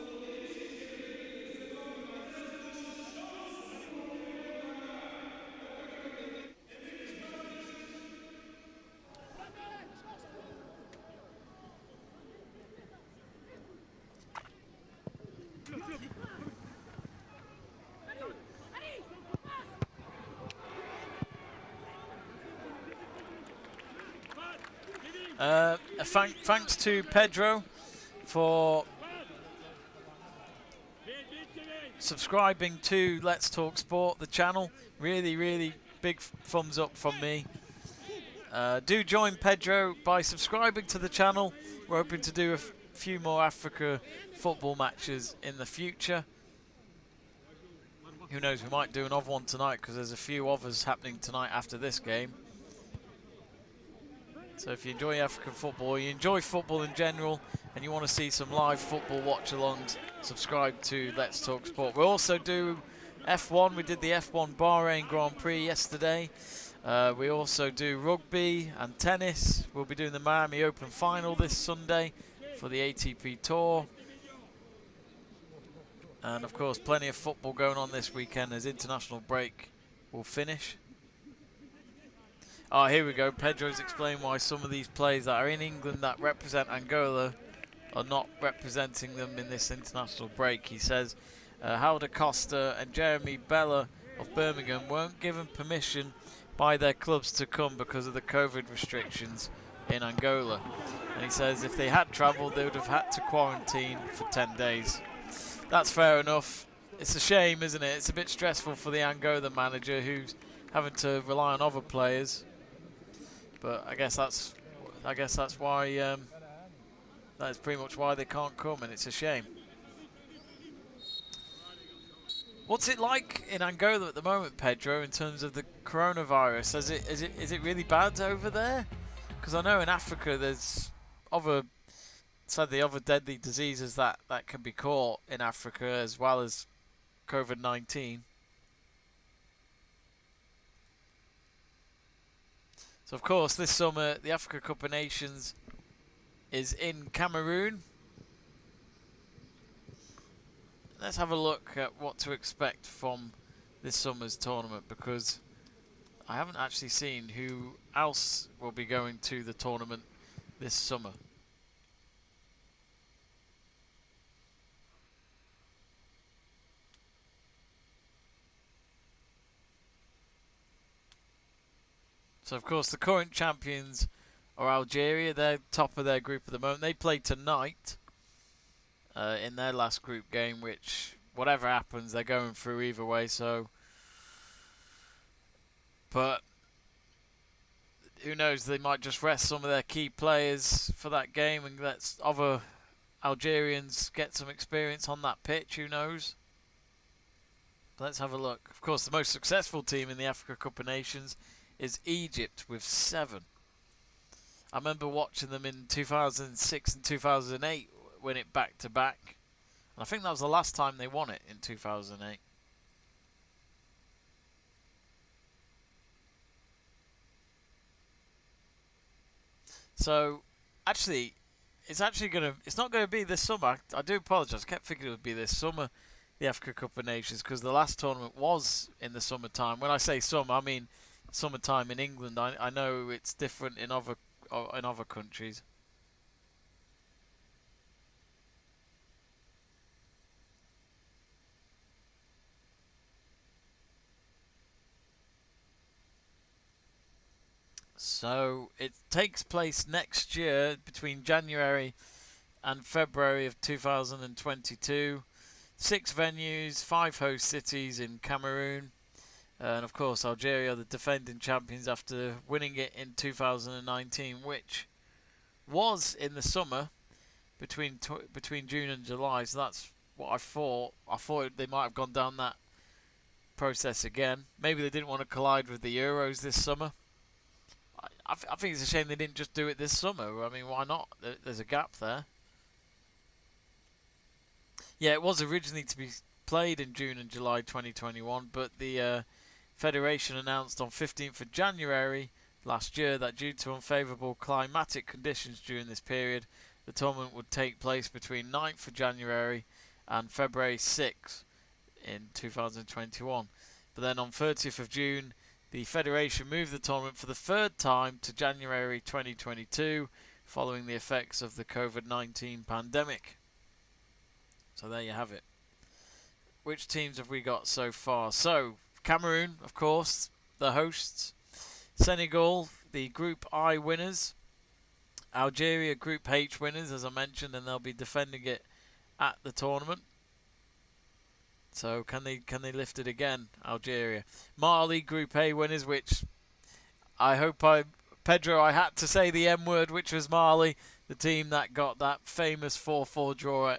Thanks to Pedro for subscribing to Let's Talk Sport, the channel. Really big thumbs up from me. Do join Pedro by subscribing to the channel. We're hoping to do a few more Africa football matches in the future. Who knows, we might do another one tonight, because there's a few others happening tonight after this game. So if you enjoy African football, you enjoy football in general, and you want to see some live football watch-alongs, subscribe to Let's Talk Sport. We also do F1. We did the F1 Bahrain Grand Prix yesterday. We also do rugby and tennis. We'll be doing the Miami Open final this Sunday for the ATP Tour. And of course, plenty of football going on this weekend as international break will finish. Oh, here we go. Pedro's explained why some of these players that are in England that represent Angola are not representing them in this international break. He says Howard Acosta and Jeremy Bella of Birmingham weren't given permission by their clubs to come because of the COVID restrictions in Angola. And he says if they had travelled, they would have had to quarantine for 10 days. That's fair enough. It's a shame, isn't it? It's a bit stressful for the Angola manager who's having to rely on other players. But I guess that's why that's pretty much why they can't come, and it's a shame. What's it like in Angola at the moment, Pedro, in terms of the coronavirus? Is it really bad over there? Because I know in Africa there's sadly other deadly diseases that can be caught in Africa as well as COVID-19. So of course this summer the Africa Cup of Nations is in Cameroon. Let's have a look at what to expect from this summer's tournament, because I haven't actually seen who else will be going to the tournament this summer. So of course the current champions are Algeria. They're top of their group at the moment. They play tonight in their last group game, which whatever happens they're going through either way. So, but who knows, they might just rest some of their key players for that game and let other Algerians get some experience on that pitch. Who knows? Let's have a look. Of course the most successful team in the Africa Cup of Nations is Egypt with 7. I remember watching them in 2006 and 2008 win it back to back. And I think that was the last time they won it, in 2008. So actually it's not gonna be this summer. I do apologise. I kept thinking it would be this summer, the Africa Cup of Nations, because the last tournament was in the summertime. When I say summer, I mean summertime in England. I know it's different in other countries. So it takes place next year between January and February of 2022. 6 venues, 5 host cities in Cameroon. And of course Algeria are the defending champions after winning it in 2019, which was in the summer between June and July. So that's what I thought. I thought they might have gone down that process again. Maybe they didn't want to collide with the Euros this summer. I think it's a shame they didn't just do it this summer. I mean, why not? There's a gap there. Yeah, it was originally to be played in June and July 2021, but the Federation announced on 15th of January last year that due to unfavourable climatic conditions during this period, the tournament would take place between 9th of January and February 6th in 2021. But then on 30th of June, the Federation moved the tournament for the 3rd time to January 2022, following the effects of the COVID-19 pandemic. So there you have it. Which teams have we got so far? So Cameroon, of course, the hosts. Senegal, the Group I winners. Algeria, Group H winners, as I mentioned, and they'll be defending it at the tournament. So can they lift it again, Algeria? Mali, Group A winners, which I had to say the M word, which was Mali, the team that got that famous 4-4 draw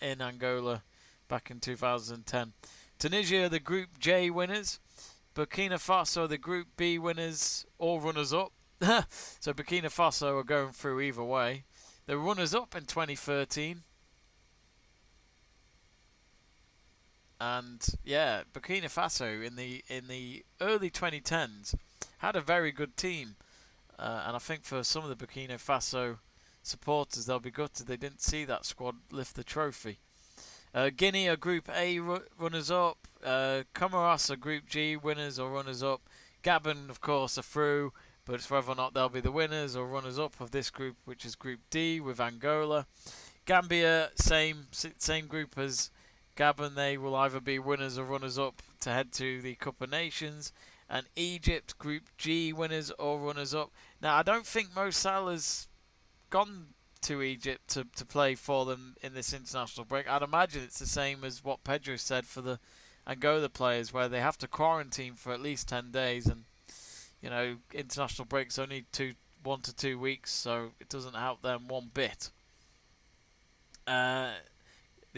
in Angola back in 2010. Tunisia, the Group J winners. Burkina Faso, the Group B winners, all runners-up. So Burkina Faso are going through either way. The runners-up in 2013. And yeah, Burkina Faso in the early 2010s had a very good team. And I think for some of the Burkina Faso supporters, they'll be gutted they didn't see that squad lift the trophy. Guinea are Group A runners-up. Comoros are Group G winners or runners-up. Gabon, of course, are through, but it's whether or not they'll be the winners or runners-up of this group, which is Group D with Angola. Gambia, same group as Gabon. They will either be winners or runners-up to head to the Cup of Nations. And Egypt, Group G winners or runners-up. Now, I don't think Mo Salah's gone to Egypt to play for them in this international break. I'd imagine it's the same as what Pedro said for the Angola players, where they have to quarantine for at least 10 days, and you know, international breaks only 1 to 2 weeks, so it doesn't help them one bit. The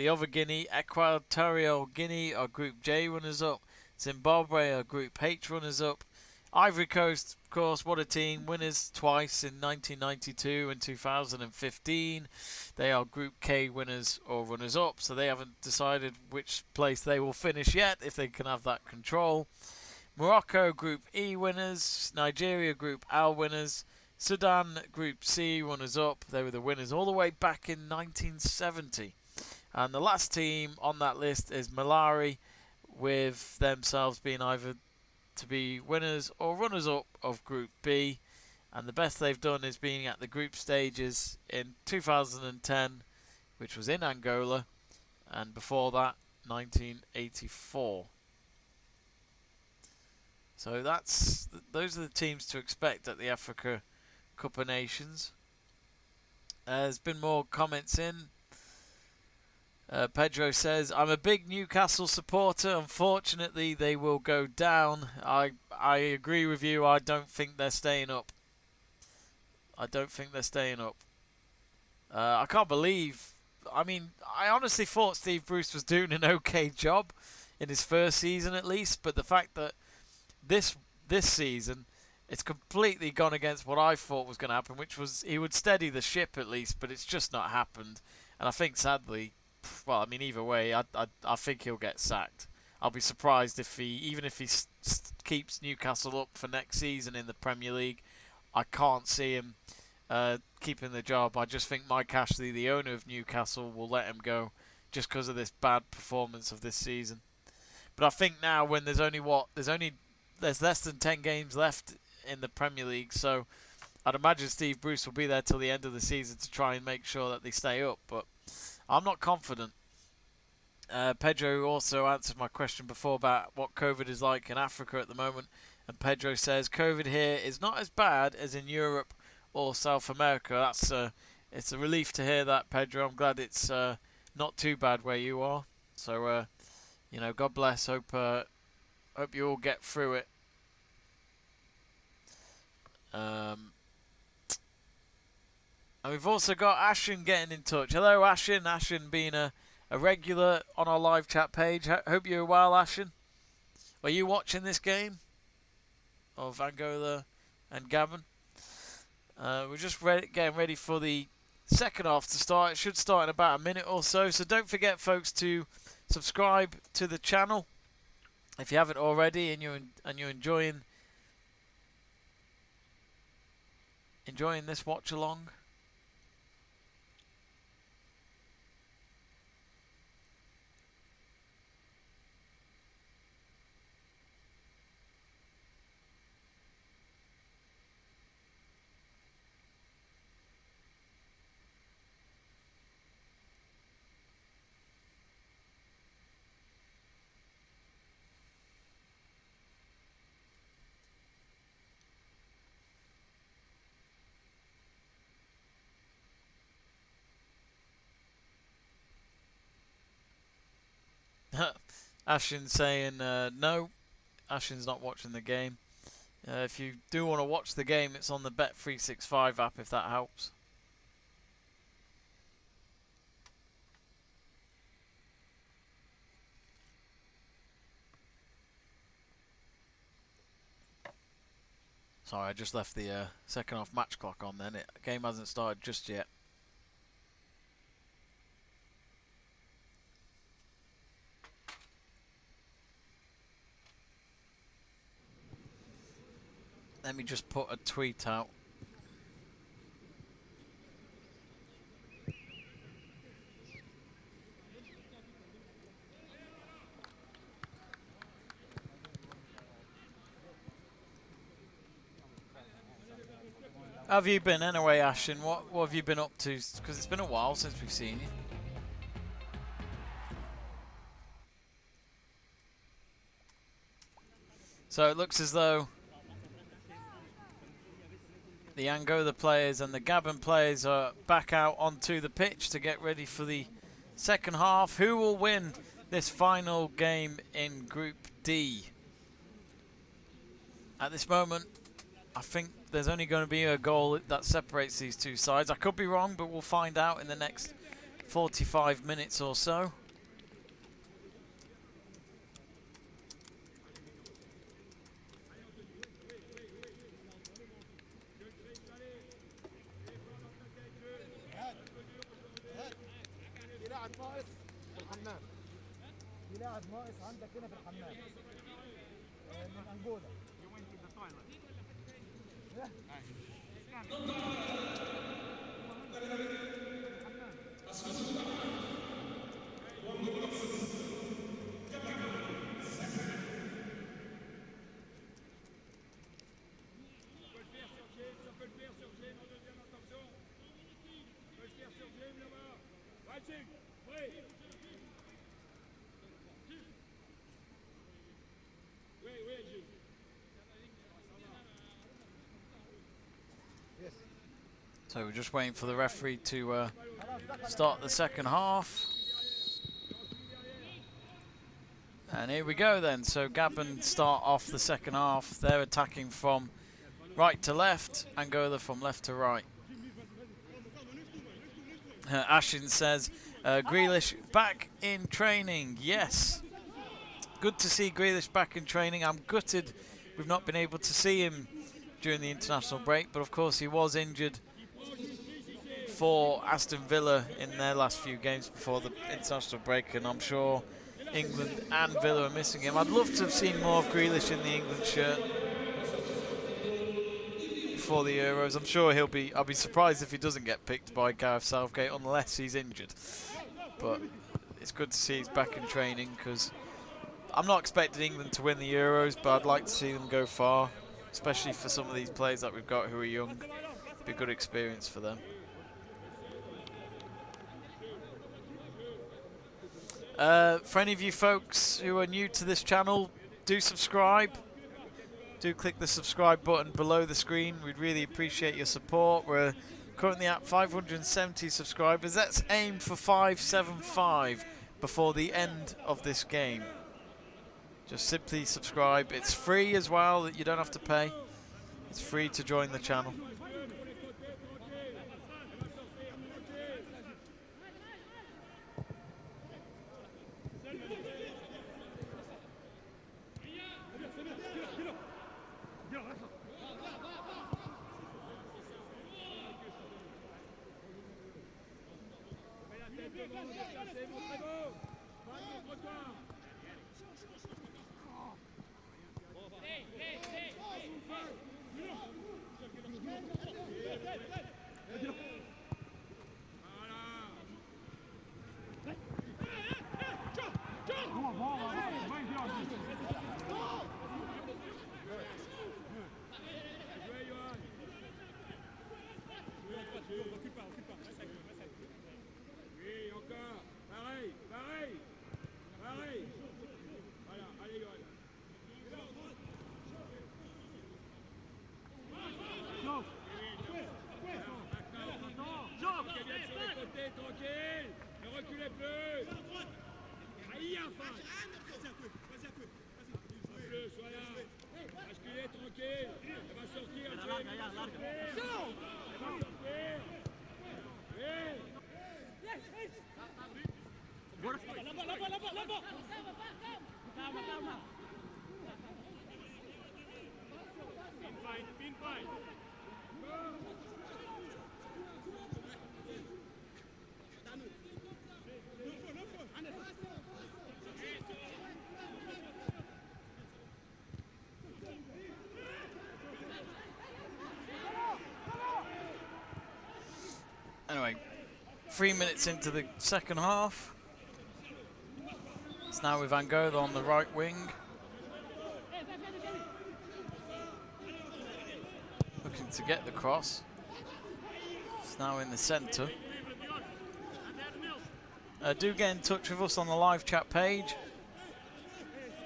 other Guinea, Equatorial Guinea, are Group J runners-up. Zimbabwe are Group H runners-up. Ivory Coast, of course, what a team. Winners twice in 1992 and 2015. They are Group K winners or runners-up, so they haven't decided which place they will finish yet, if they can have that control. Morocco, Group E winners. Nigeria, Group L winners. Sudan, Group C runners-up. They were the winners all the way back in 1970. And the last team on that list is Malawi, with themselves being either to be winners or runners-up of Group B, and the best they've done is being at the group stages in 2010, which was in Angola, and before that 1984. So those are the teams to expect at the Africa Cup of Nations. There's been more comments in. Pedro says, I'm a big Newcastle supporter. Unfortunately, they will go down. I agree with you. I don't think they're staying up. I can't believe... I mean, I honestly thought Steve Bruce was doing an okay job in his first season at least. But the fact that this season, it's completely gone against what I thought was going to happen, which was he would steady the ship at least. But it's just not happened. And I think, sadly... Well, I mean, either way, I think he'll get sacked. I'll be surprised if even if he keeps Newcastle up for next season in the Premier League. I can't see him keeping the job. I just think Mike Ashley, the owner of Newcastle, will let him go just because of this bad performance of this season. But I think now, when there's less than 10 games left in the Premier League, so I'd imagine Steve Bruce will be there till the end of the season to try and make sure that they stay up. But I'm not confident. Pedro also answered my question before about what COVID is like in Africa at the moment. And Pedro says, COVID here is not as bad as in Europe or South America. It's a relief to hear that, Pedro. I'm glad it's not too bad where you are. So, God bless. Hope you all get through it. And we've also got Ashen getting in touch. Hello, Ashen. Ashen being a regular on our live chat page. Hope you're well, Ashen. Are you watching this game of Angola and Gabon? We're just getting ready for the second half to start. It should start in about a minute or so. So don't forget, folks, to subscribe to the channel if you haven't already, and you're enjoying this watch along. Ashin saying no. Ashin's not watching the game. If you do want to watch the game, it's on the Bet365 app, if that helps. Sorry, I just left the second half match clock on then. The game hasn't started just yet. Let me just put a tweet out. How have you been anyway, Ashen? What have you been up to? Because it's been a while since we've seen you. So it looks as though the Angola players and the Gabon players are back out onto the pitch to get ready for the second half. Who will win this final game in Group D? At this moment, I think there's only going to be a goal that separates these two sides. I could be wrong, but we'll find out in the next 45 minutes or so. لاعب ناقص عندك هنا في الحمام من انجولا. So we're just waiting for the referee to start the second half. And here we go then. So Gabon start off the second half. They're attacking from right to left, Angola from left to right. Ashin says, Grealish back in training. Yes. Good to see Grealish back in training. I'm gutted we've not been able to see him during the international break, but of course he was injured for Aston Villa in their last few games before the international break, and I'm sure England and Villa are missing him. I'd love to have seen more of Grealish in the England shirt before the Euros. I'm sure I'll be surprised if he doesn't get picked by Gareth Southgate unless he's injured. But it's good to see he's back in training, because I'm not expecting England to win the Euros, but I'd like to see them go far, especially for some of these players that we've got who are young. It'd be a good experience for them. For any of you folks who are new to this channel, do subscribe. Do click the subscribe button below the screen. We'd really appreciate your support. We're currently at 570 subscribers. Let's aim for 575 before the end of this game. Just simply subscribe. It's free as well, that you don't have to pay. It's free to join the channel. 3 minutes into the second half. It's now with Angola on the right wing. Looking to get the cross. It's now in the centre. Do get in touch with us on the live chat page.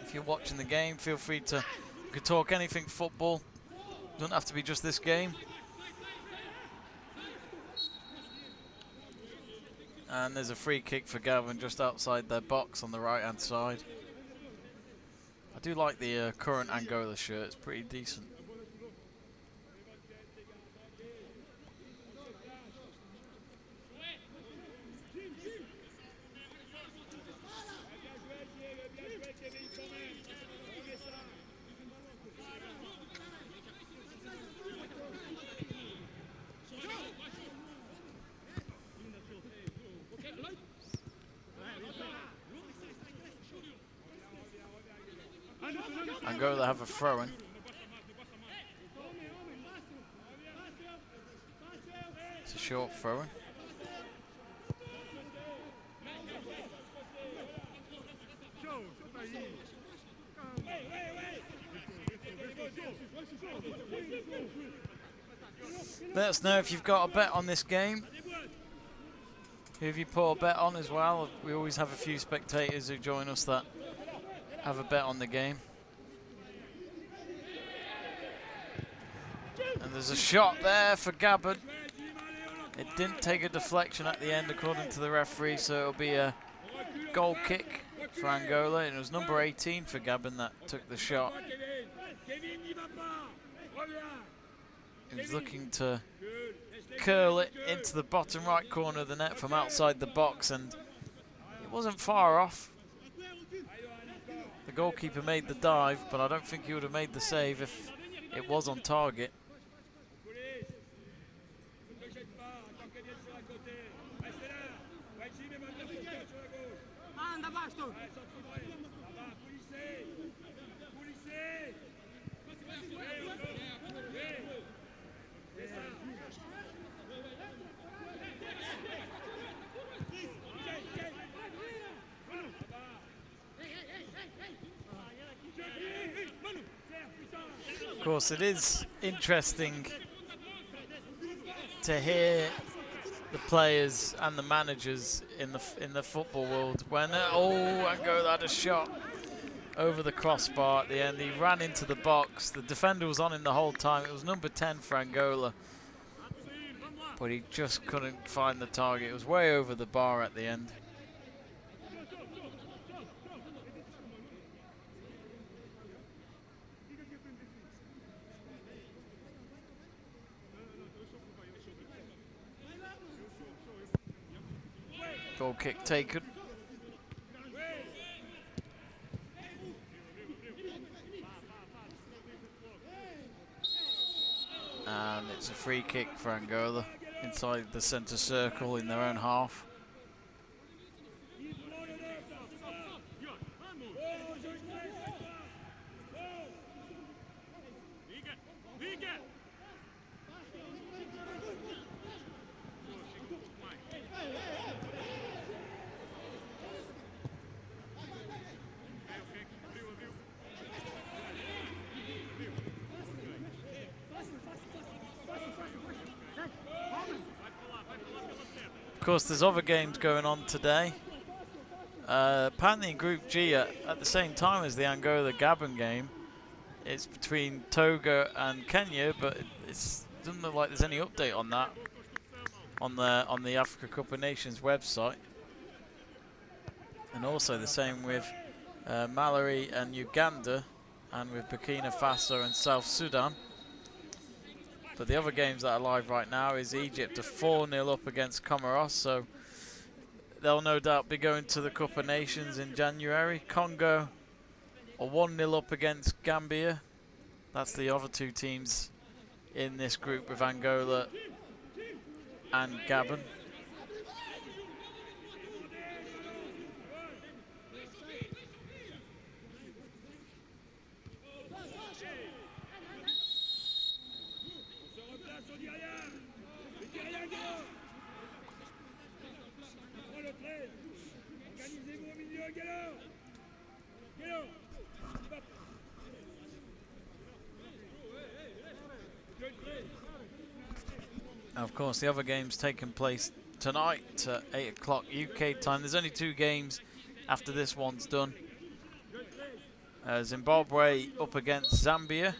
If you're watching the game, feel free to, you can talk anything football. Doesn't have to be just this game. And there's a free kick for Gabon just outside their box on the right hand side. I do like the current Angola shirt, it's pretty decent. Angola have a throw-in. It's a short throw-in. Let us know if you've got a bet on this game. Who have you put a bet on as well? We always have a few spectators who join us that have a bet on the game. And there's a shot there for Gabon. It didn't take a deflection at the end according to the referee, so it'll be a goal kick for Angola. And it was number 18 for Gabon that took the shot. He was looking to curl it into the bottom right corner of the net from outside the box, and it wasn't far off. The goalkeeper made the dive, but I don't think he would have made the save if it was on target. Of course, it is interesting to hear the players and the managers in the football world when Angola had a shot over the crossbar at the end. He ran into the box. The defender was on him the whole time. It was number 10 for Angola, but he just couldn't find the target. It was way over the bar at the end. Goal kick taken. And it's a free kick for Angola inside the centre circle in their own half. Of course, there's other games going on today. Apparently in Group G at the same time as the Angola-Gabon game. It's between Togo and Kenya, but it doesn't look like there's any update on that on the Africa Cup of Nations website. And also the same with Malawi and Uganda, and with Burkina Faso and South Sudan. But the other games that are live right now is Egypt are 4-0 up against Comoros, so they'll no doubt be going to the Cup of Nations in January. Congo are 1-0 up against Gambia. That's the other two teams in this group with Angola and Gabon. Of course, the other game's taking place tonight at 8 o'clock UK time. There's only 2 games after this one's done. Zimbabwe up against Zambia.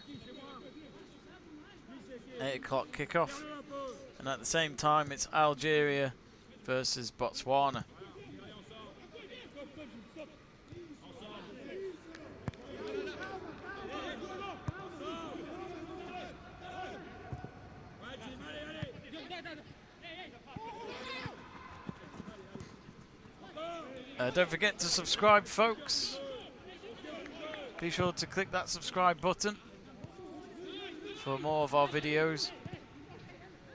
8 o'clock kickoff. And at the same time, it's Algeria versus Botswana. Don't forget to subscribe, folks. Be sure to click that subscribe button for more of our videos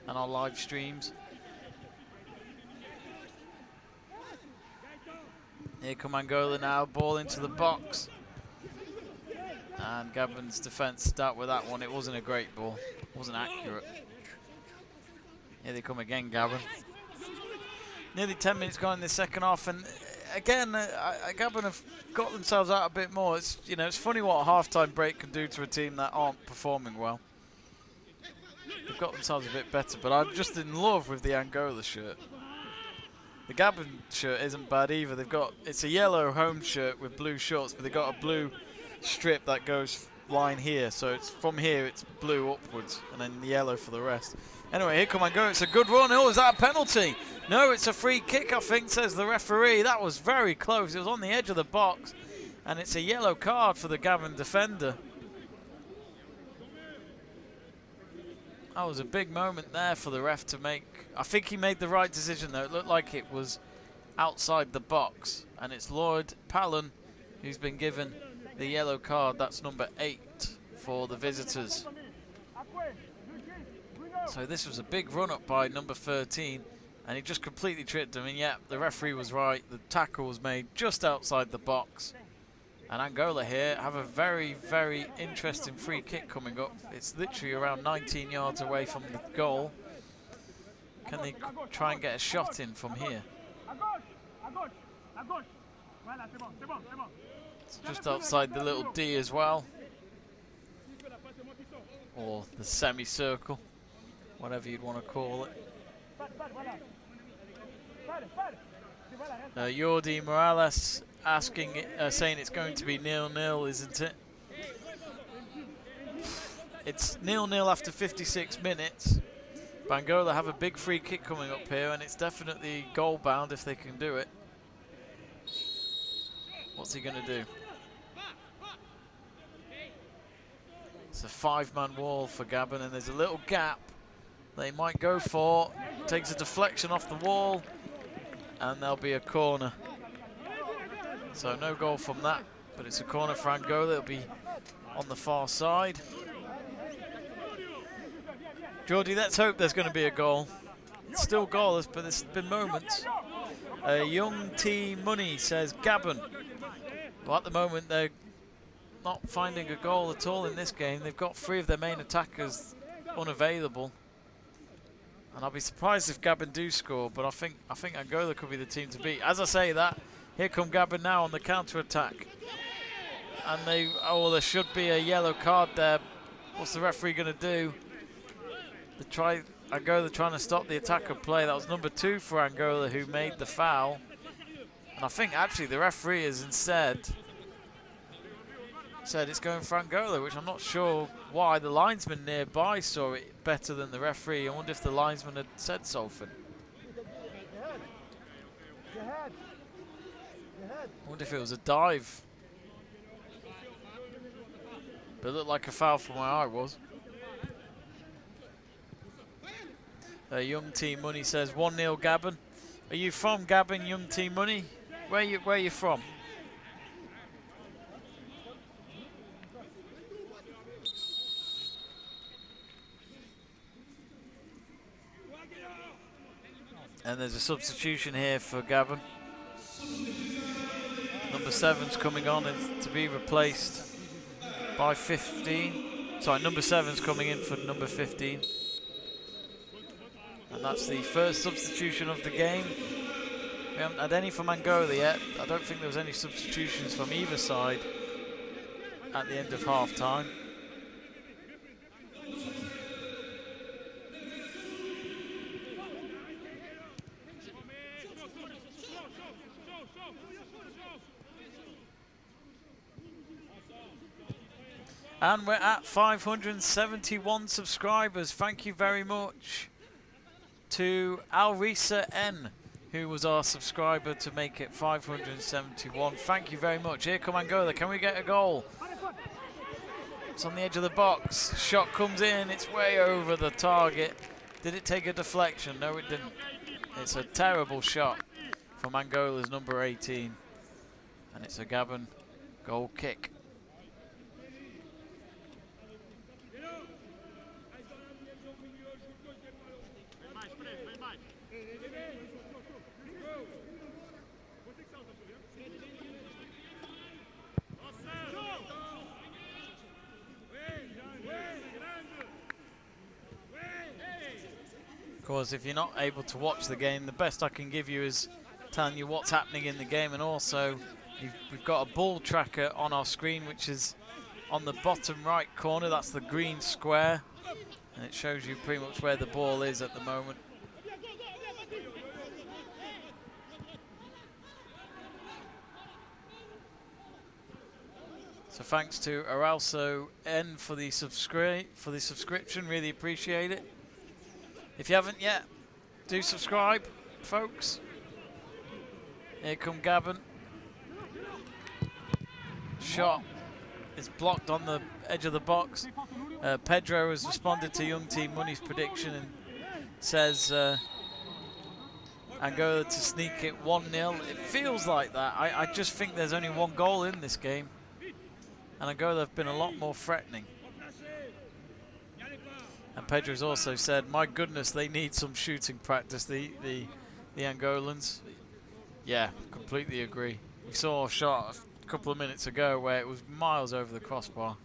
and our live streams. Here come Angola now, ball into the box. And Gabon's defence start with that one. It wasn't a great ball, it wasn't accurate. Here they come again, Gabon. Nearly 10 minutes gone in the second half, and again, Gabon have got themselves out a bit more. It's, you know, it's funny what a half-time break can do to a team that aren't performing well. They've got themselves a bit better, but I'm just in love with the Angola shirt. The Gabon shirt isn't bad either. They've got, it's a yellow home shirt with blue shorts, but they've got a blue strip that goes line here. So it's from here, it's blue upwards, and then the yellow for the rest. Anyway, here come Angola. It's a good run. Oh, is that a penalty? No, it's a free kick, I think, says the referee. That was very close. It was on the edge of the box, and it's a yellow card for the Gabon defender. That was a big moment there for the ref to make. I think he made the right decision, though. It looked like it was outside the box, and it's Lloyd Palin who's been given the yellow card. That's number 8 for the visitors. So this was a big run-up by number 13, and he just completely tripped him. And yeah, the referee was right. The tackle was made just outside the box. And Angola here have a very, very interesting free kick coming up. It's literally around 19 yards away from the goal. Can they try and get a shot in from here? It's just outside the little D as well. Or the semicircle, whatever you'd want to call it. Jordi Morales asking, saying it's going to be 0-0, isn't it? It's 0-0 after 56 minutes. Angola have a big free kick coming up here, and it's definitely goal bound if they can do it. What's he going to do? It's a 5-man wall for Gabon, and there's a little gap they might go for. Takes a deflection off the wall, and there'll be a corner. So no goal from that, but it's a corner for Angola. It'll be on the far side. Jordi, let's hope there's going to be a goal. It's still goalless, but there's been moments. Young T Money says Gabon. Well, at the moment, they're not finding a goal at all in this game. They've got 3 of their main attackers unavailable. And I'll be surprised if Gabon do score, but I think Angola could be the team to beat. As I say that, here come Gabon now on the counter-attack. And there should be a yellow card there. What's the referee going to do? Angola trying to stop the attacker play. That was number 2 for Angola who made the foul. And I think actually the referee has instead said it's going for Angola, which I'm not sure why. The linesman nearby saw it better than the referee. I wonder if the linesman had said something. I wonder if it was a dive. But it looked like a foul from where I was. Young Team Money says 1-0 Gabon. Are you from Gabon, Young Team Money? Where you from? And there's a substitution here for Gabon. Number 7's coming on to be replaced by 15. Sorry, number 7's coming in for number 15. And that's the first substitution of the game. We haven't had any from Angola yet. I don't think there was any substitutions from either side at the end of half time. And we're at 571 subscribers. Thank you very much to Alrisa N, who was our subscriber to make it 571. Thank you very much. Here come Angola. Can we get a goal? It's on the edge of the box. Shot comes in. It's way over the target. Did it take a deflection? No, it didn't. It's a terrible shot from Angola's number 18. And it's a Gabon goal kick. Of course, if you're not able to watch the game, the best I can give you is telling you what's happening in the game, and also we've got a ball tracker on our screen which is on the bottom right corner. That's the green square, and it shows you pretty much where the ball is at the moment. So thanks to Aralso N for the subscription, really appreciate it. If you haven't yet, do subscribe, folks. Here come Gabon. Shot is blocked on the edge of the box. Pedro has responded to Young Team Money's prediction and says Angola to sneak it 1-0. It feels like that. I just think there's only one goal in this game, and Angola have been a lot more threatening. And Pedro's also said, my goodness, they need some shooting practice, the Angolans. Yeah, completely agree. We saw a shot a couple of minutes ago where it was miles over the crossbar.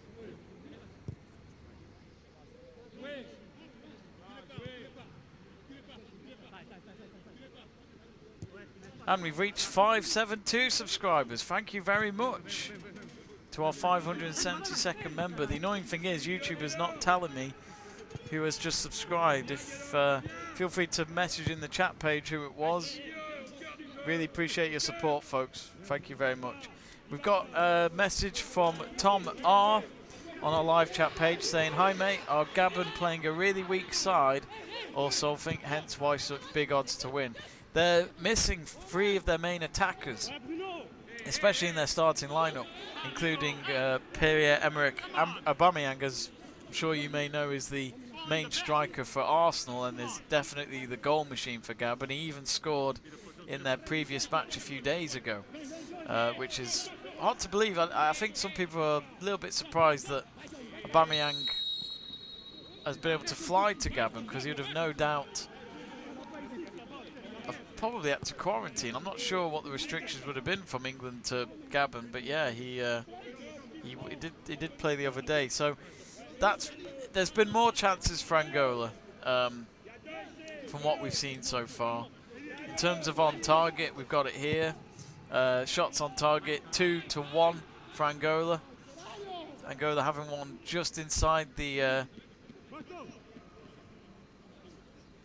And we've reached 572 subscribers. Thank you very much to our 572nd member. The annoying thing is YouTube is not telling me who has just subscribed. If feel free to message in the chat page who it was. Really appreciate your support, folks. Thank you very much. We've got a message from Tom R on our live chat page saying, hi mate, are Gabon playing a really weak side or something, hence why such big odds to win? They're missing 3 of their main attackers, especially in their starting lineup, including Pierre-Emerick Aubameyang, as I'm sure you may know, is the main striker for Arsenal and is definitely the goal machine for Gabon. He even scored in their previous match a few days ago, which is hard to believe. I think some people are a little bit surprised that Aubameyang has been able to fly to Gabon, because he would have no doubt probably had to quarantine. I'm not sure what the restrictions would have been from England to Gabon, but yeah, he did play the other day. So there's been more chances for Angola from what we've seen so far. In terms of on target, we've got it here. Shots on target 2-1 for Angola. Angola having one just inside the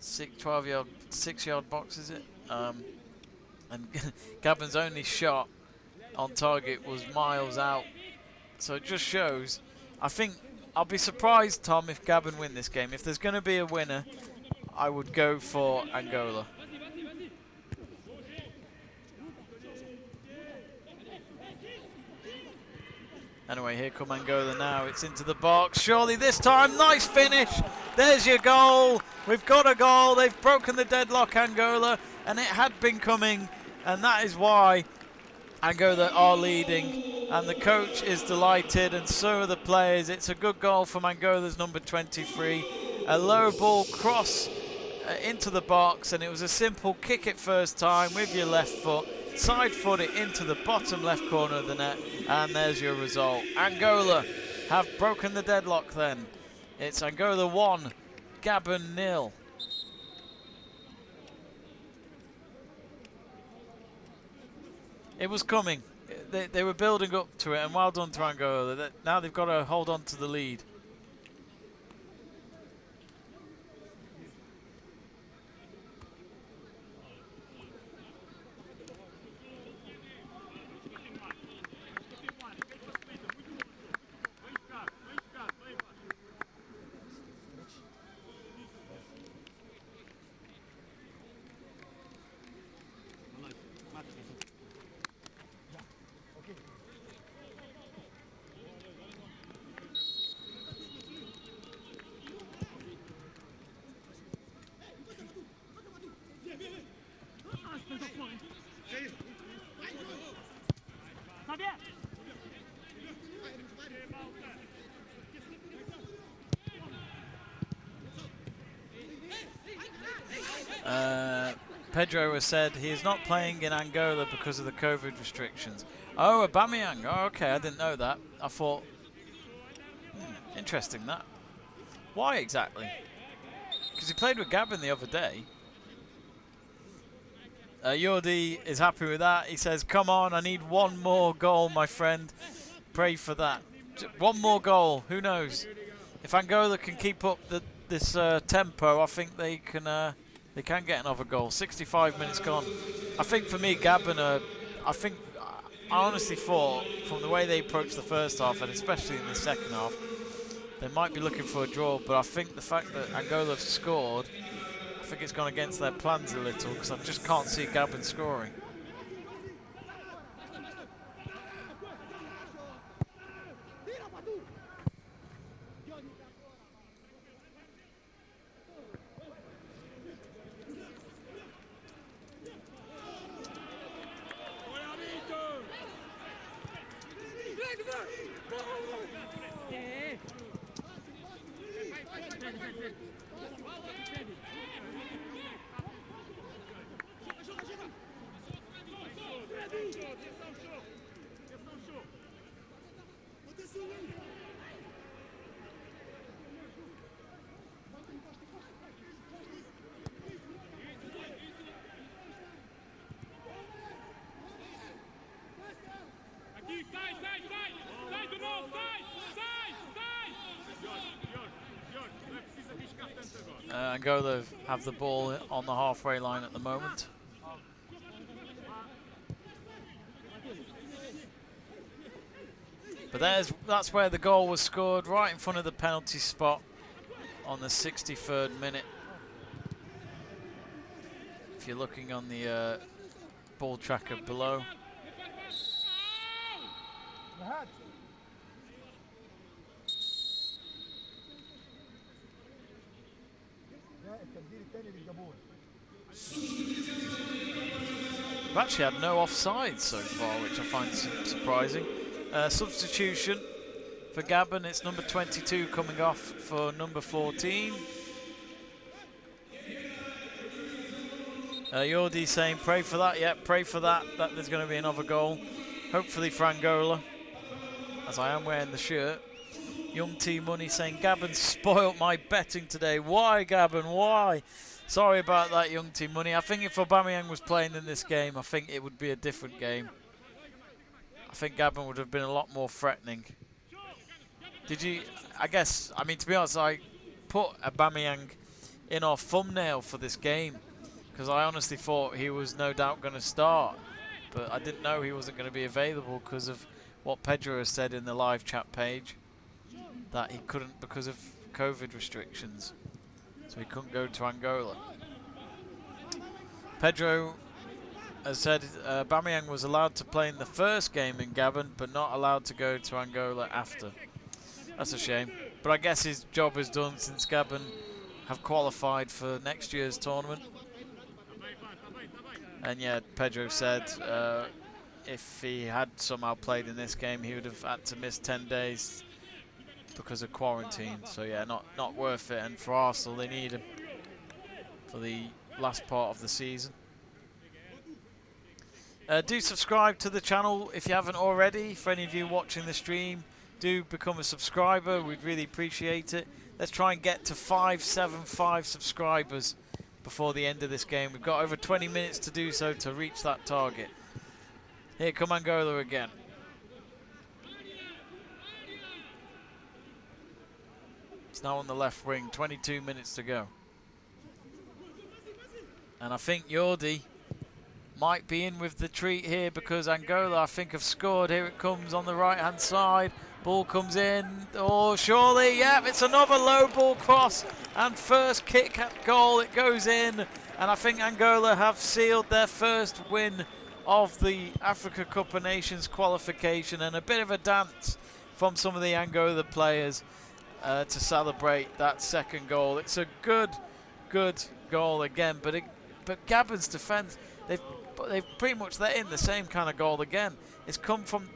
6-yard box, is it? And Gabon's only shot on target was miles out. So it just shows. I think I'll be surprised, Tom, if Gabon win this game. If there's going to be a winner, I would go for Angola. Anyway, here come Angola now. It's into the box. Surely this time, nice finish. There's your goal. We've got a goal. They've broken the deadlock, Angola, and it had been coming, and that is why Angola are leading, and the coach is delighted, and so are the players. It's a good goal from Angola's number 23. A low ball cross into the box, and it was a simple kick it first time with your left foot, side foot it into the bottom left corner of the net, and there's your result. Angola have broken the deadlock then. It's Angola 1, Gabon 0. It was coming. They were building up to it, and well done to Angola. Now they've got to hold on to the lead. Pedro has said he is not playing in Angola because of the COVID restrictions. Oh, Aubameyang. Oh, okay, I didn't know that. I thought, interesting that. Why exactly? Because he played with Gabon the other day. Jordi is happy with that. He says, come on, I need one more goal, my friend. Pray for that. One more goal. Who knows? If Angola can keep up this tempo, I think they can get another goal. 65 minutes gone. I think for me, Gabon, I honestly thought from the way they approached the first half, and especially in the second half, they might be looking for a draw. But I think the fact that Angola have scored, I think it's gone against their plans a little, because I just can't see Gabon scoring. Angola have the ball on the halfway line at the moment. But that's where the goal was scored, right in front of the penalty spot on the 63rd minute. If you're looking on the ball tracker below. We've actually had no offsides so far, which I find surprising. Substitution for Gabon, it's number 22 coming off for number 14. Jordi saying pray for that. Yeah, pray for that there's going to be another goal. Hopefully for Angola, as I am wearing the shirt. Young T Money saying Gabon spoilt my betting today. Why, Gabon? Why? Sorry about that, Young T Money. I think if Aubameyang was playing in this game, I think it would be a different game. I think Gabon would have been a lot more threatening. Did you? I mean, to be honest, I put Aubameyang in our thumbnail for this game because I honestly thought he was no doubt going to start, but I didn't know he wasn't going to be available because of what Pedro has said in the live chat page, that he couldn't because of COVID restrictions, so he couldn't go to Angola. Pedro has said Aubameyang was allowed to play in the first game in Gabon, but not allowed to go to Angola after. That's a shame, but I guess his job is done since Gabon have qualified for next year's tournament. And yeah, Pedro said if he had somehow played in this game, he would have had to miss 10 days because of quarantine. So yeah, not worth it. And for Arsenal, they need him for the last part of the season. Do subscribe to the channel if you haven't already. For any of you watching the stream, do become a subscriber. We'd really appreciate it. Let's try and get to 575 subscribers before the end of this game. We've got over 20 minutes to do so to reach that target. Here come Angola again. It's now on the left wing, 22 minutes to go. And I think Jordi might be in with the treat here because Angola, I think, have scored. Here it comes on the right-hand side. Ball comes in. Oh, surely, yeah, it's another low ball cross. And first kick at goal, it goes in. And I think Angola have sealed their first win of the Africa Cup of Nations qualification. And a bit of a dance from some of the Angola players to celebrate that second goal. It's a good goal again, but but Gabon's defence, they've pretty much let in the same kind of goal again. It's come from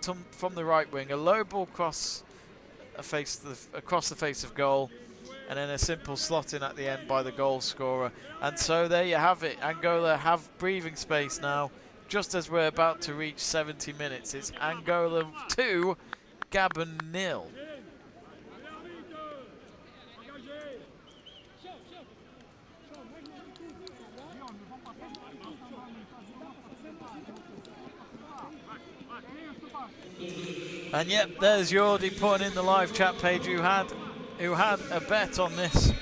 the right wing, a low ball across the face of goal, and then a simple slot in at the end by the goal scorer. And so there you have it. Angola have breathing space now, just as we're about to reach 70 minutes. It's Angola 2, Gabon 0. And yep, there's Jordi putting in the live chat page who had a bet on this,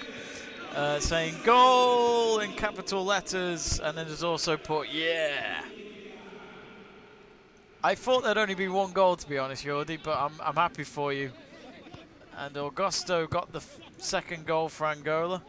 saying goal in capital letters, and then has also put yeah. I thought there'd only be one goal, to be honest, Jordi, but I'm happy for you. And Augusto got the second goal for Angola.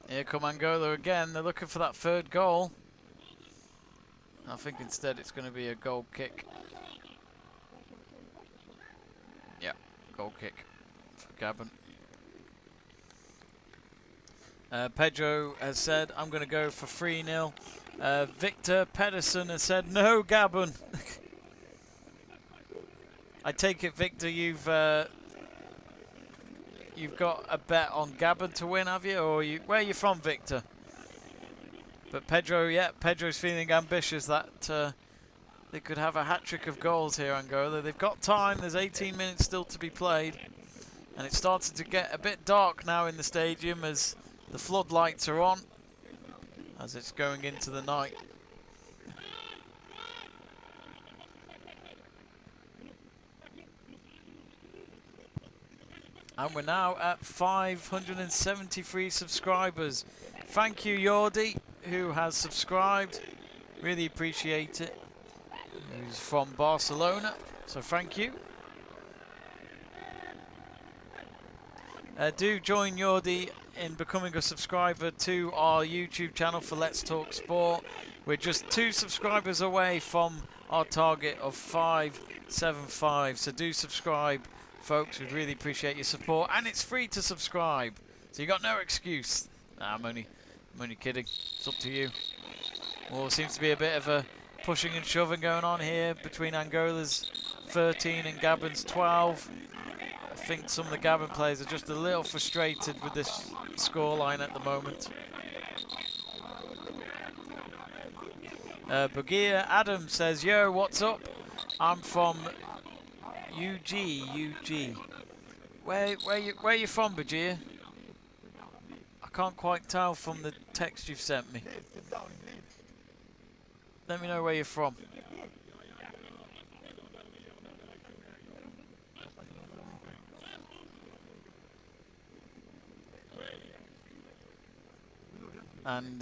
Here come Angola again. They're looking for that third goal. I think instead it's going to be a goal kick. Yeah, goal kick for Gabon. Pedro has said, I'm going to go for 3-0. Victor Pedersen has said, no, Gabon. I take it, Victor, you've got a bet on Gabon to win, have you? Or where are you from, Victor? But Pedro, yeah, Pedro's feeling ambitious that they could have a hat-trick of goals here, Angola. They've got time. There's 18 minutes still to be played. And it's starting to get a bit dark now in the stadium as the floodlights are on, as it's going into the night. And we're now at 573 subscribers. Thank you, Jordi, who has subscribed. Really appreciate it. He's from Barcelona, so thank you. Do join Jordi in becoming a subscriber to our YouTube channel for Let's Talk Sport. We're just 2 subscribers away from our target of 575, so do subscribe. Folks, we'd really appreciate your support, and it's free to subscribe, so you got no excuse. Nah, I'm only kidding. It's up to you. Well, seems to be a bit of a pushing and shoving going on here between Angola's 13 and Gabon's 12. I think some of the Gabon players are just a little frustrated with this scoreline at the moment. Bugia Adam says, yo, what's up? I'm from UG. Where you from, Bajir? I can't quite tell from the text you've sent me. Let me know where you're from. And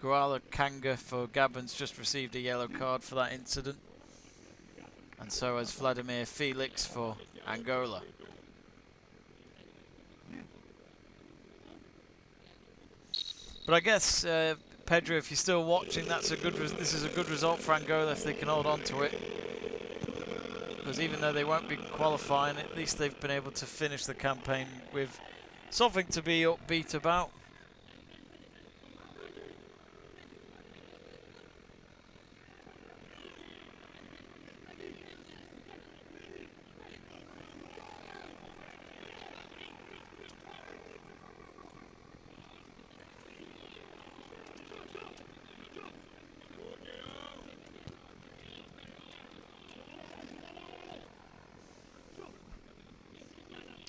Guala Kanga for Gabon's just received a yellow card for that incident. And so has Vladimir Felix for Angola. But I guess, Pedro, if you're still watching, this is a good result for Angola if they can hold on to it. Because even though they won't be qualifying, at least they've been able to finish the campaign with something to be upbeat about.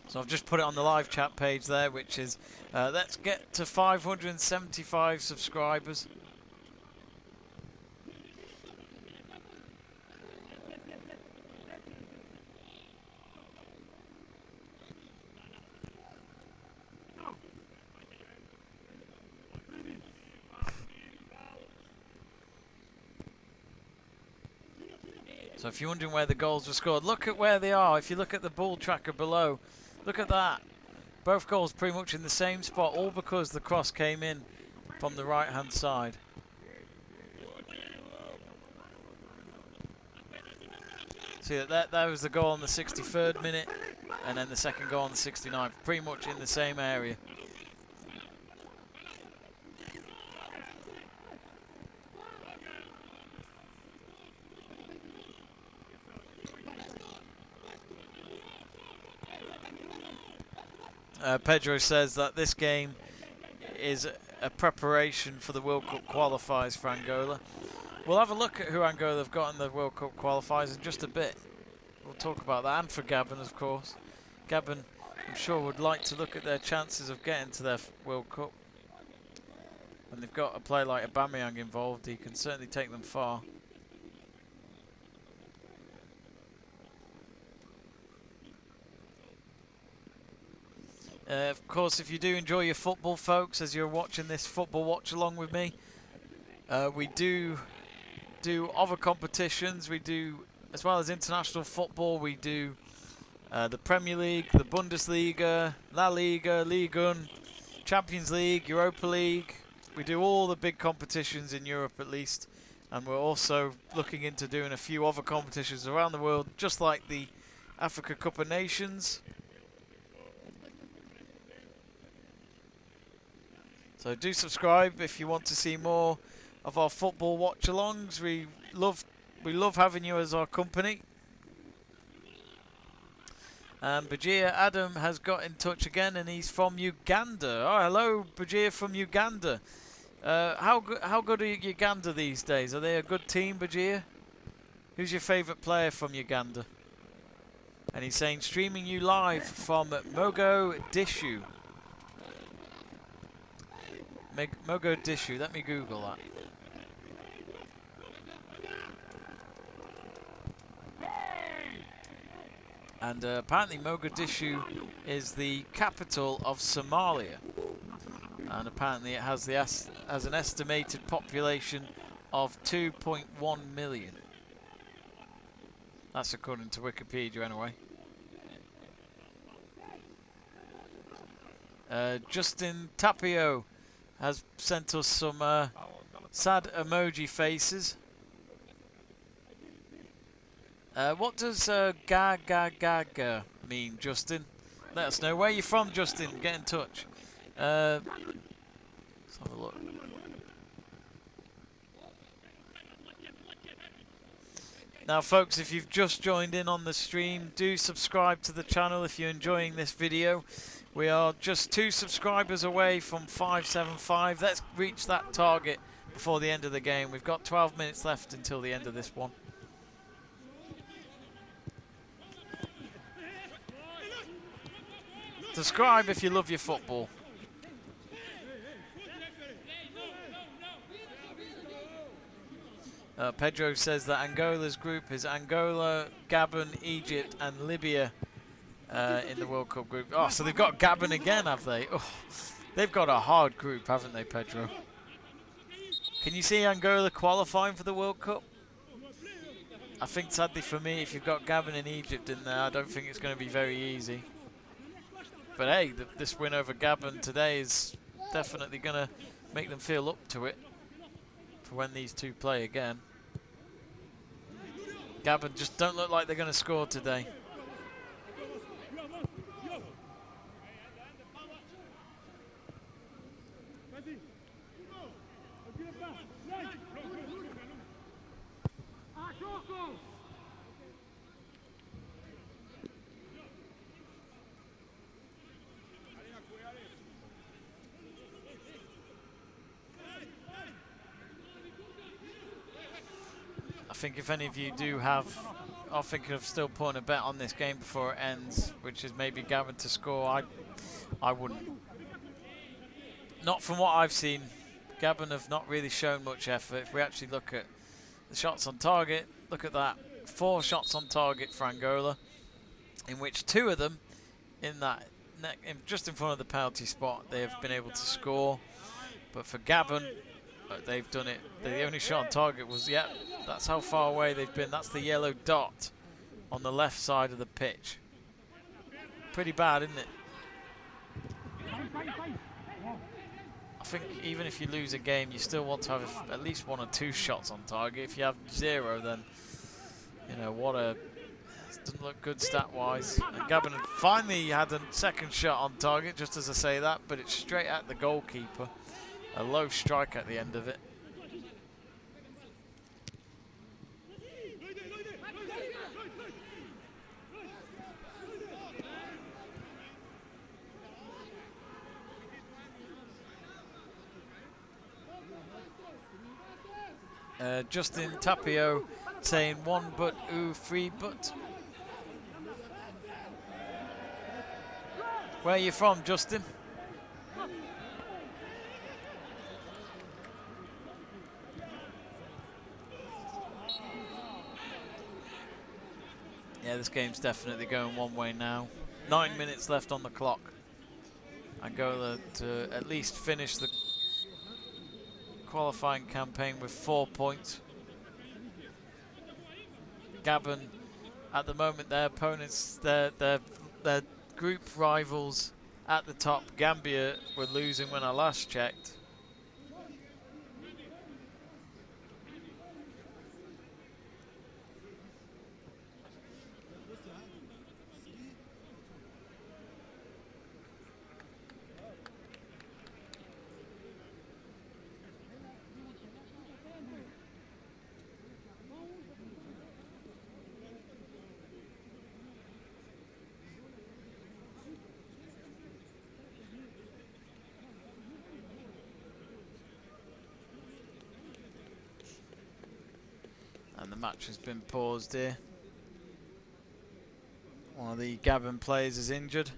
So I've just put it on the live chat page there, which is, let's get to 575 subscribers. So if you're wondering where the goals were scored, look at where they are. If you look at the ball tracker below, look at that. Both goals pretty much in the same spot, all because the cross came in from the right-hand side. See, that was the goal on the 63rd minute, and then the second goal on the 69th, pretty much in the same area. Pedro says that this game is a preparation for the World Cup qualifiers for Angola. We'll have a look at who Angola have got in the World Cup qualifiers in just a bit. We'll talk about that, and for Gabon, of course. Gabon, I'm sure, would like to look at their chances of getting to their World Cup. And they've got a player like Aubameyang involved, he can certainly take them far. Of course, if you do enjoy your football, folks, as you're watching this football watch along with me, we do other competitions. We do, as well as international football, we do the Premier League, the Bundesliga, La Liga, Ligue 1, Champions League, Europa League. We do all the big competitions in Europe at least, and we're also looking into doing a few other competitions around the world, just like the Africa Cup of Nations. So do subscribe if you want to see more of our football watch-alongs. We love having you as our company. And Bajir Adam has got in touch again, and he's from Uganda. Oh, hello, Bajir from Uganda. How good are Uganda these days? Are they a good team, Bajir? Who's your favourite player from Uganda? And he's saying, streaming you live from Mogadishu. Mogadishu, let me Google that. And apparently Mogadishu is the capital of Somalia. And apparently it has an estimated population of 2.1 million. That's according to Wikipedia anyway. Justin Tapio has sent us some sad emoji faces. What does ga ga ga ga mean, Justin? Let us know. Where are you from, Justin? Get in touch. Let's have a look. Now, folks, if you've just joined in on the stream, do subscribe to the channel if you're enjoying this video. We are just 2 subscribers away from 575. Let's reach that target before the end of the game. We've got 12 minutes left until the end of this one. Subscribe if you love your football. Pedro says that Angola's group is Angola, Gabon, Egypt and Libya in the World Cup group. Oh, so they've got Gabon again, have they? Oh, they've got a hard group, haven't they, Pedro? Can you see Angola qualifying for the World Cup? I think, sadly for me, if you've got Gabon and Egypt in there, I don't think it's going to be very easy. But hey, this win over Gabon today is definitely going to make them feel up to it for when these two play again. Gabon just don't look like they're going to score today. I think if any of you do have, are thinking of still putting a bet on this game before it ends, which is maybe Gabon to score, I wouldn't. Not from what I've seen. Gabon have not really shown much effort. If we actually look at the shots on target, look at that. 4 shots on target for Angola, in which 2 of them in that just in front of the penalty spot they have been able to score. But for Gabon, they've done it. The only shot on target was, yeah, that's how far away they've been. That's the yellow dot on the left side of the pitch. Pretty bad, isn't it? I think even if you lose a game, you still want to have at least 1 or 2 shots on target. If you have 0, then, you know, it doesn't look good stat-wise. Gabon finally had a second shot on target, just as I say that, but it's straight at the goalkeeper. A low strike at the end of it. Justin Tapio saying 1 but, ooh, 3 but. Where are you from, Justin? Yeah, this game's definitely going one way now. 9 minutes left on the clock. Angola to at least finish the qualifying campaign with 4 points. Gabon, at the moment, their opponents, their group rivals at the top, Gambia, were losing when I last checked. And the match has been paused here. One of the Gabon players is injured.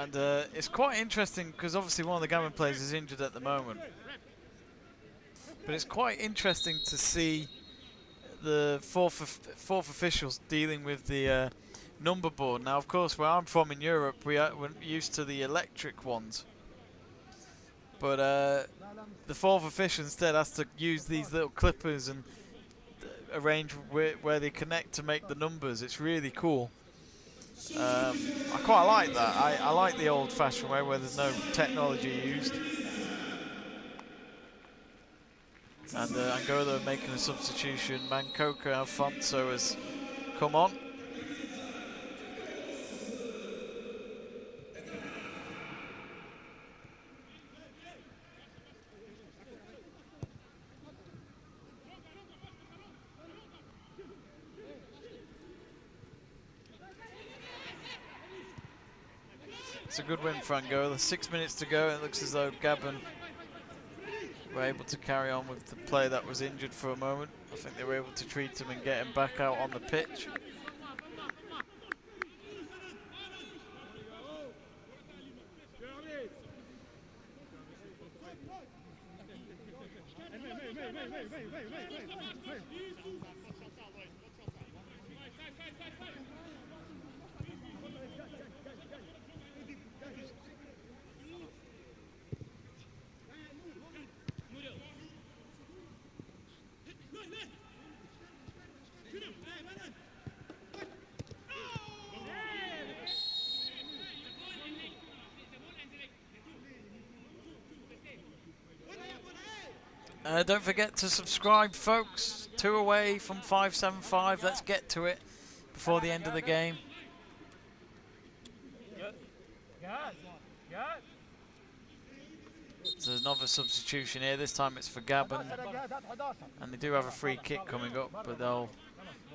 And it's quite interesting because obviously one of the Gabon players is injured at the moment. But it's quite interesting to see the fourth officials dealing with the number board. Now, of course, where I'm from in Europe, we're used to the electric ones. But the fourth official instead has to use these little clippers and arrange where they connect to make the numbers. It's really cool. I quite like that. I like the old-fashioned way where there's no technology used. And Angola are making a substitution. Mankoko Alfonso has come on. It's a good win for Angola. 6 minutes to go, and it looks as though Gabon were able to carry on with the player that was injured for a moment. I think they were able to treat him and get him back out on the pitch. Don't forget to subscribe, folks. 2 away from 575. Let's get to it before the end of the game. So there's another substitution here. This time it's for Gabon. And they do have a free kick coming up, but they'll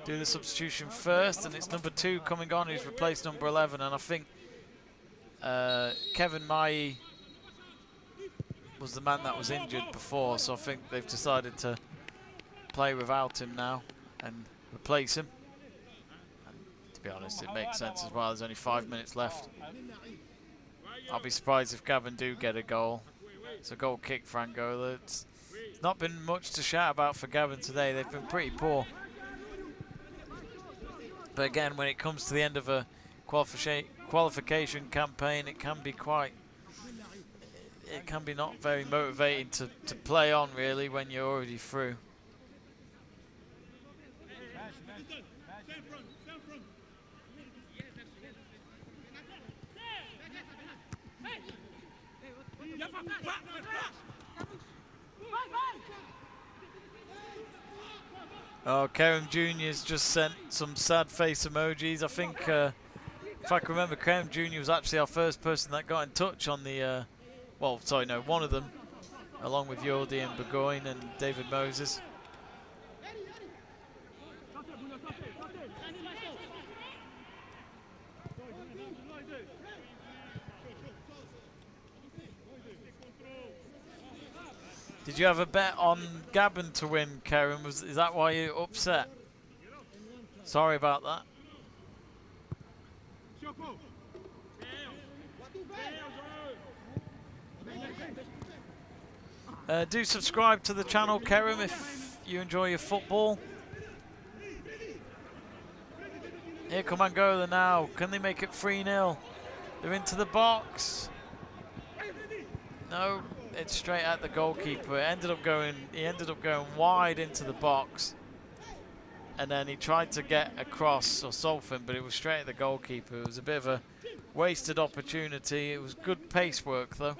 do the substitution first. And it's number 2 coming on, who's replaced number 11. And I think Kevin Mai was the man that was injured before, so I think they've decided to play without him now and replace him. And to be honest, it makes sense as well. There's only 5 minutes left. I'll be surprised if Gabon do get a goal. It's a goal kick for Angola. It's not been much to shout about for Gabon today. They've been pretty poor. But again, when it comes to the end of a qualification campaign, it can be not very motivating to play on, really, when you're already through. Oh, Kerem Jr.'s just sent some sad face emojis. I think, if I can remember, Kerem Jr. was actually our first person that got in touch on the well, sorry, no, one of them, along with Yordi and Burgoyne and David Moses. Did you have a bet on Gabon to win, Kerem? Is that why you're upset? Sorry about that. Do subscribe to the channel, Kerem, if you enjoy your football. Here come Angola now. Can they make it 3-0? They're into the box. No, it's straight at the goalkeeper. He ended up going wide into the box. And then he tried to get across or something, but it was straight at the goalkeeper. It was a bit of a wasted opportunity. It was good pace work, though.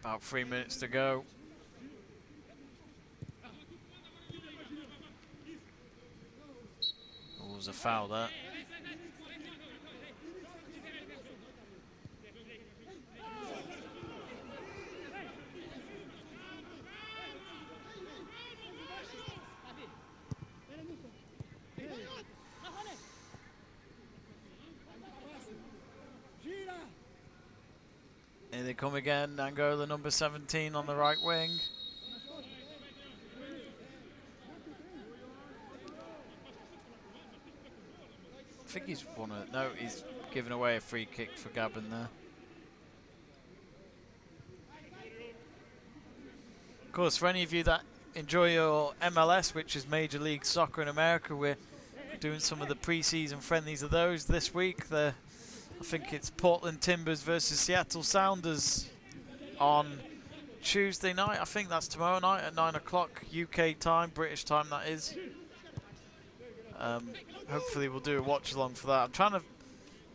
About 3 minutes to go. Oh, there's a foul there. Here they come again, Angola number 17 on the right wing. I think he's won it. No, he's given away a free kick for Gabon there. Of course, for any of you that enjoy your MLS, which is Major League Soccer in America, we're doing some of the pre-season friendlies of those this week. I think it's Portland Timbers versus Seattle Sounders on Tuesday night. I think that's tomorrow night at 9 o'clock UK time, British time that is. Hopefully we'll do a watch along for that. I'm trying to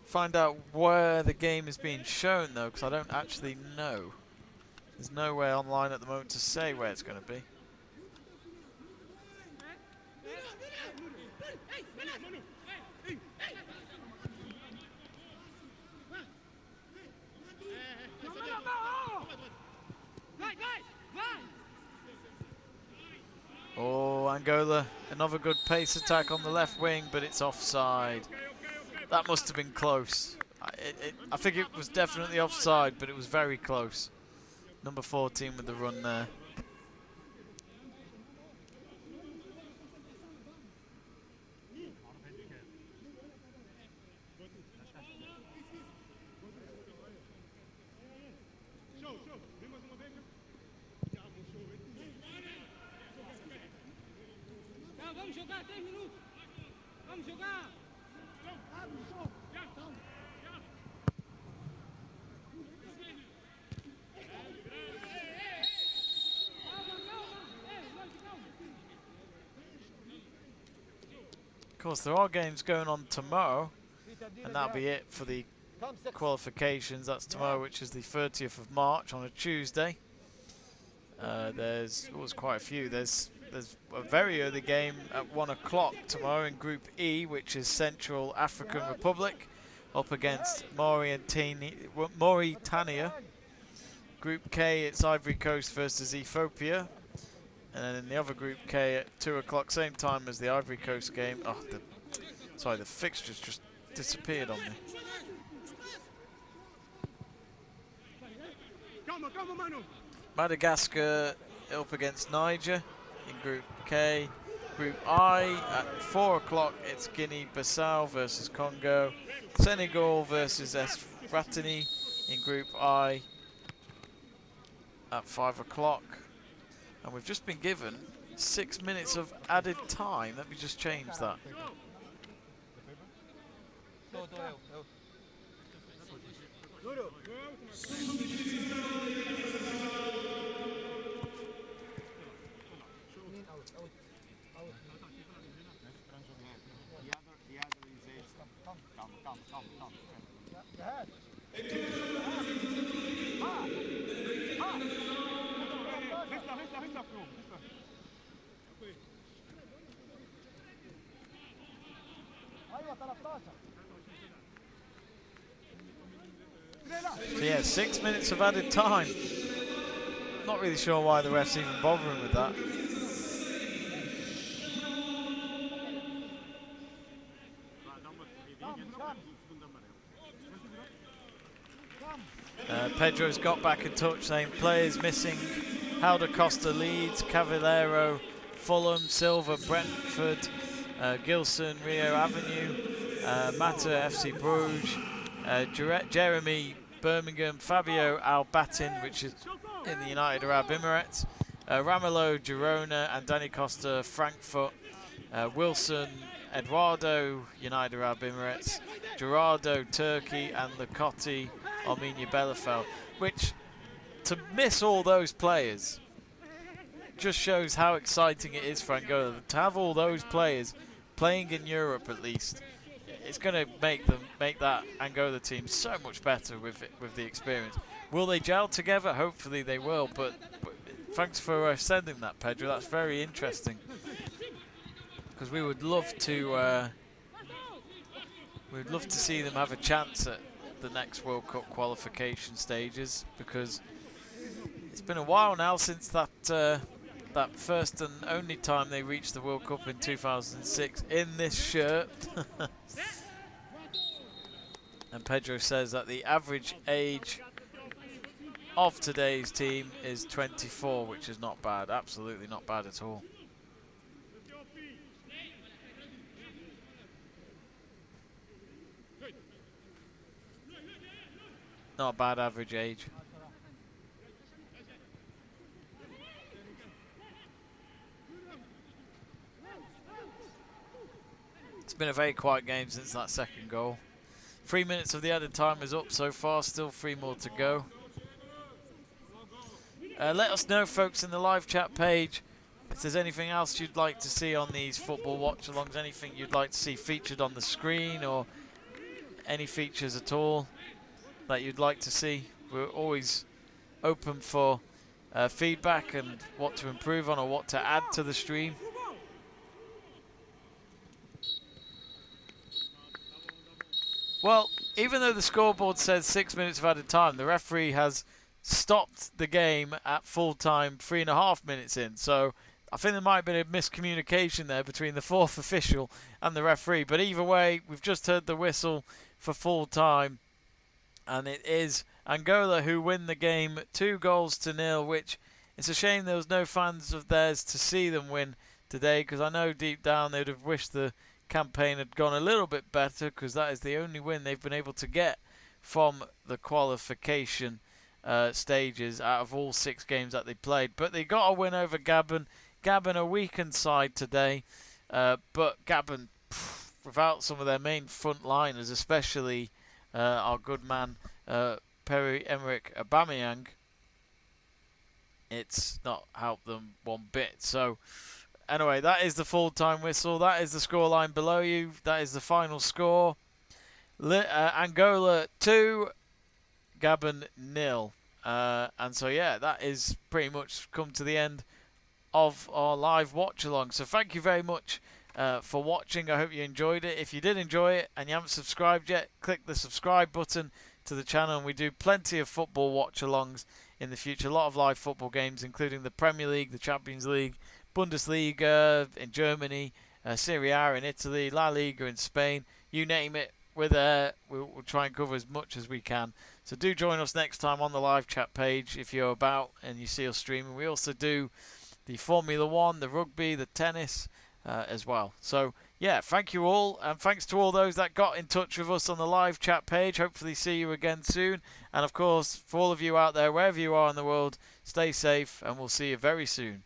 find out where the game is being shown though, because I don't actually know. There's no way online at the moment to say where it's going to be. Oh, Angola, another good pace attack on the left wing, but it's offside. That must have been close. I think it was definitely offside, but it was very close. Number 14 with the run there. vamos jogar 10 minutos. Vamos jogar. Of course, there are games going on tomorrow, and that'll be it for the qualifications. That's tomorrow, which is the 30th of March on a Tuesday. There's quite a few. There's a very early game at 1 o'clock tomorrow in Group E, which is Central African Republic up against Mauritania. Group K, it's Ivory Coast versus Ethiopia. And then in the other Group K at 2 o'clock, same time as the Ivory Coast game. Oh, the fixtures just disappeared on me. Madagascar up against Niger in Group K. Group I at 4 o'clock, it's Guinea-Bissau versus Congo. Senegal versus Eswatini in Group I at 5 o'clock. And we've just been given 6 minutes of added time. Let me just change that. So yeah, 6 minutes of added time. Not really sure why the ref's even bothering with that. Pedro's got back in touch saying players missing. Halder Costa Leeds, Cavallero, Fulham, Silva, Brentford, Gilson, Rio Avenue, Mata, FC Bruges, Jeremy, Birmingham, Fabio Albatin, which is in the United Arab Emirates, Ramelow, Girona, and Danny Costa, Frankfurt, Wilson, Eduardo, United Arab Emirates, Gerardo, Turkey, and Lacotti, Armenia Bielefeld. Which, to miss all those players just shows how exciting it is for Angola. To have all those players playing in Europe, at least, it's going to make that Angola team so much better with the experience. Will they gel together? Hopefully they will. But thanks for sending that, Pedro. That's very interesting, because we would love to see them have a chance at the next World Cup qualification stages, because it's been a while now since that first and only time they reached the World Cup in 2006 in this shirt. And Pedro says that the average age of today's team is 24, which is not bad, absolutely not bad at all. Not a bad average age. It's been a very quiet game since that second goal. 3 minutes of the added time is up so far, still 3 more to go. Let us know, folks, in the live chat page if there's anything else you'd like to see on these football watch-alongs, anything you'd like to see featured on the screen, or any features at all that you'd like to see. We're always open for feedback and what to improve on or what to add to the stream. Well, even though the scoreboard says 6 minutes of added time, the referee has stopped the game at full time 3.5 minutes in. So I think there might have been a miscommunication there between the fourth official and the referee. But either way, we've just heard the whistle for full time. And it is Angola who win the game 2-0, which it's a shame there was no fans of theirs to see them win today, because I know deep down they'd have wished the campaign had gone a little bit better, because that is the only win they've been able to get from the qualification stages out of all 6 games that they played. But they got a win over Gabon. Gabon, a weakened side today. But Gabon, without some of their main front liners, especially our good man Pierre-Emerick Aubameyang, it's not helped them one bit. So anyway, that is the full-time whistle. That is the scoreline below you. That is the final score. Angola 2, Gabon 0. And so yeah, that is pretty much come to the end of our live watch along. So thank you very much for watching. I hope you enjoyed it. If you did enjoy it and you haven't subscribed yet, click the subscribe button to the channel, and we do plenty of football watch alongs in the future. A lot of live football games, including the Premier League, the Champions League, Bundesliga in Germany, Serie A in Italy, La Liga in Spain, you name it, we're there. We'll try and cover as much as we can. So do join us next time on the live chat page if you're about and you see us streaming. We also do the Formula 1, the rugby, the tennis as well. So yeah, thank you all, and thanks to all those that got in touch with us on the live chat page. Hopefully see you again soon. And of course, for all of you out there, wherever you are in the world, stay safe, and we'll see you very soon.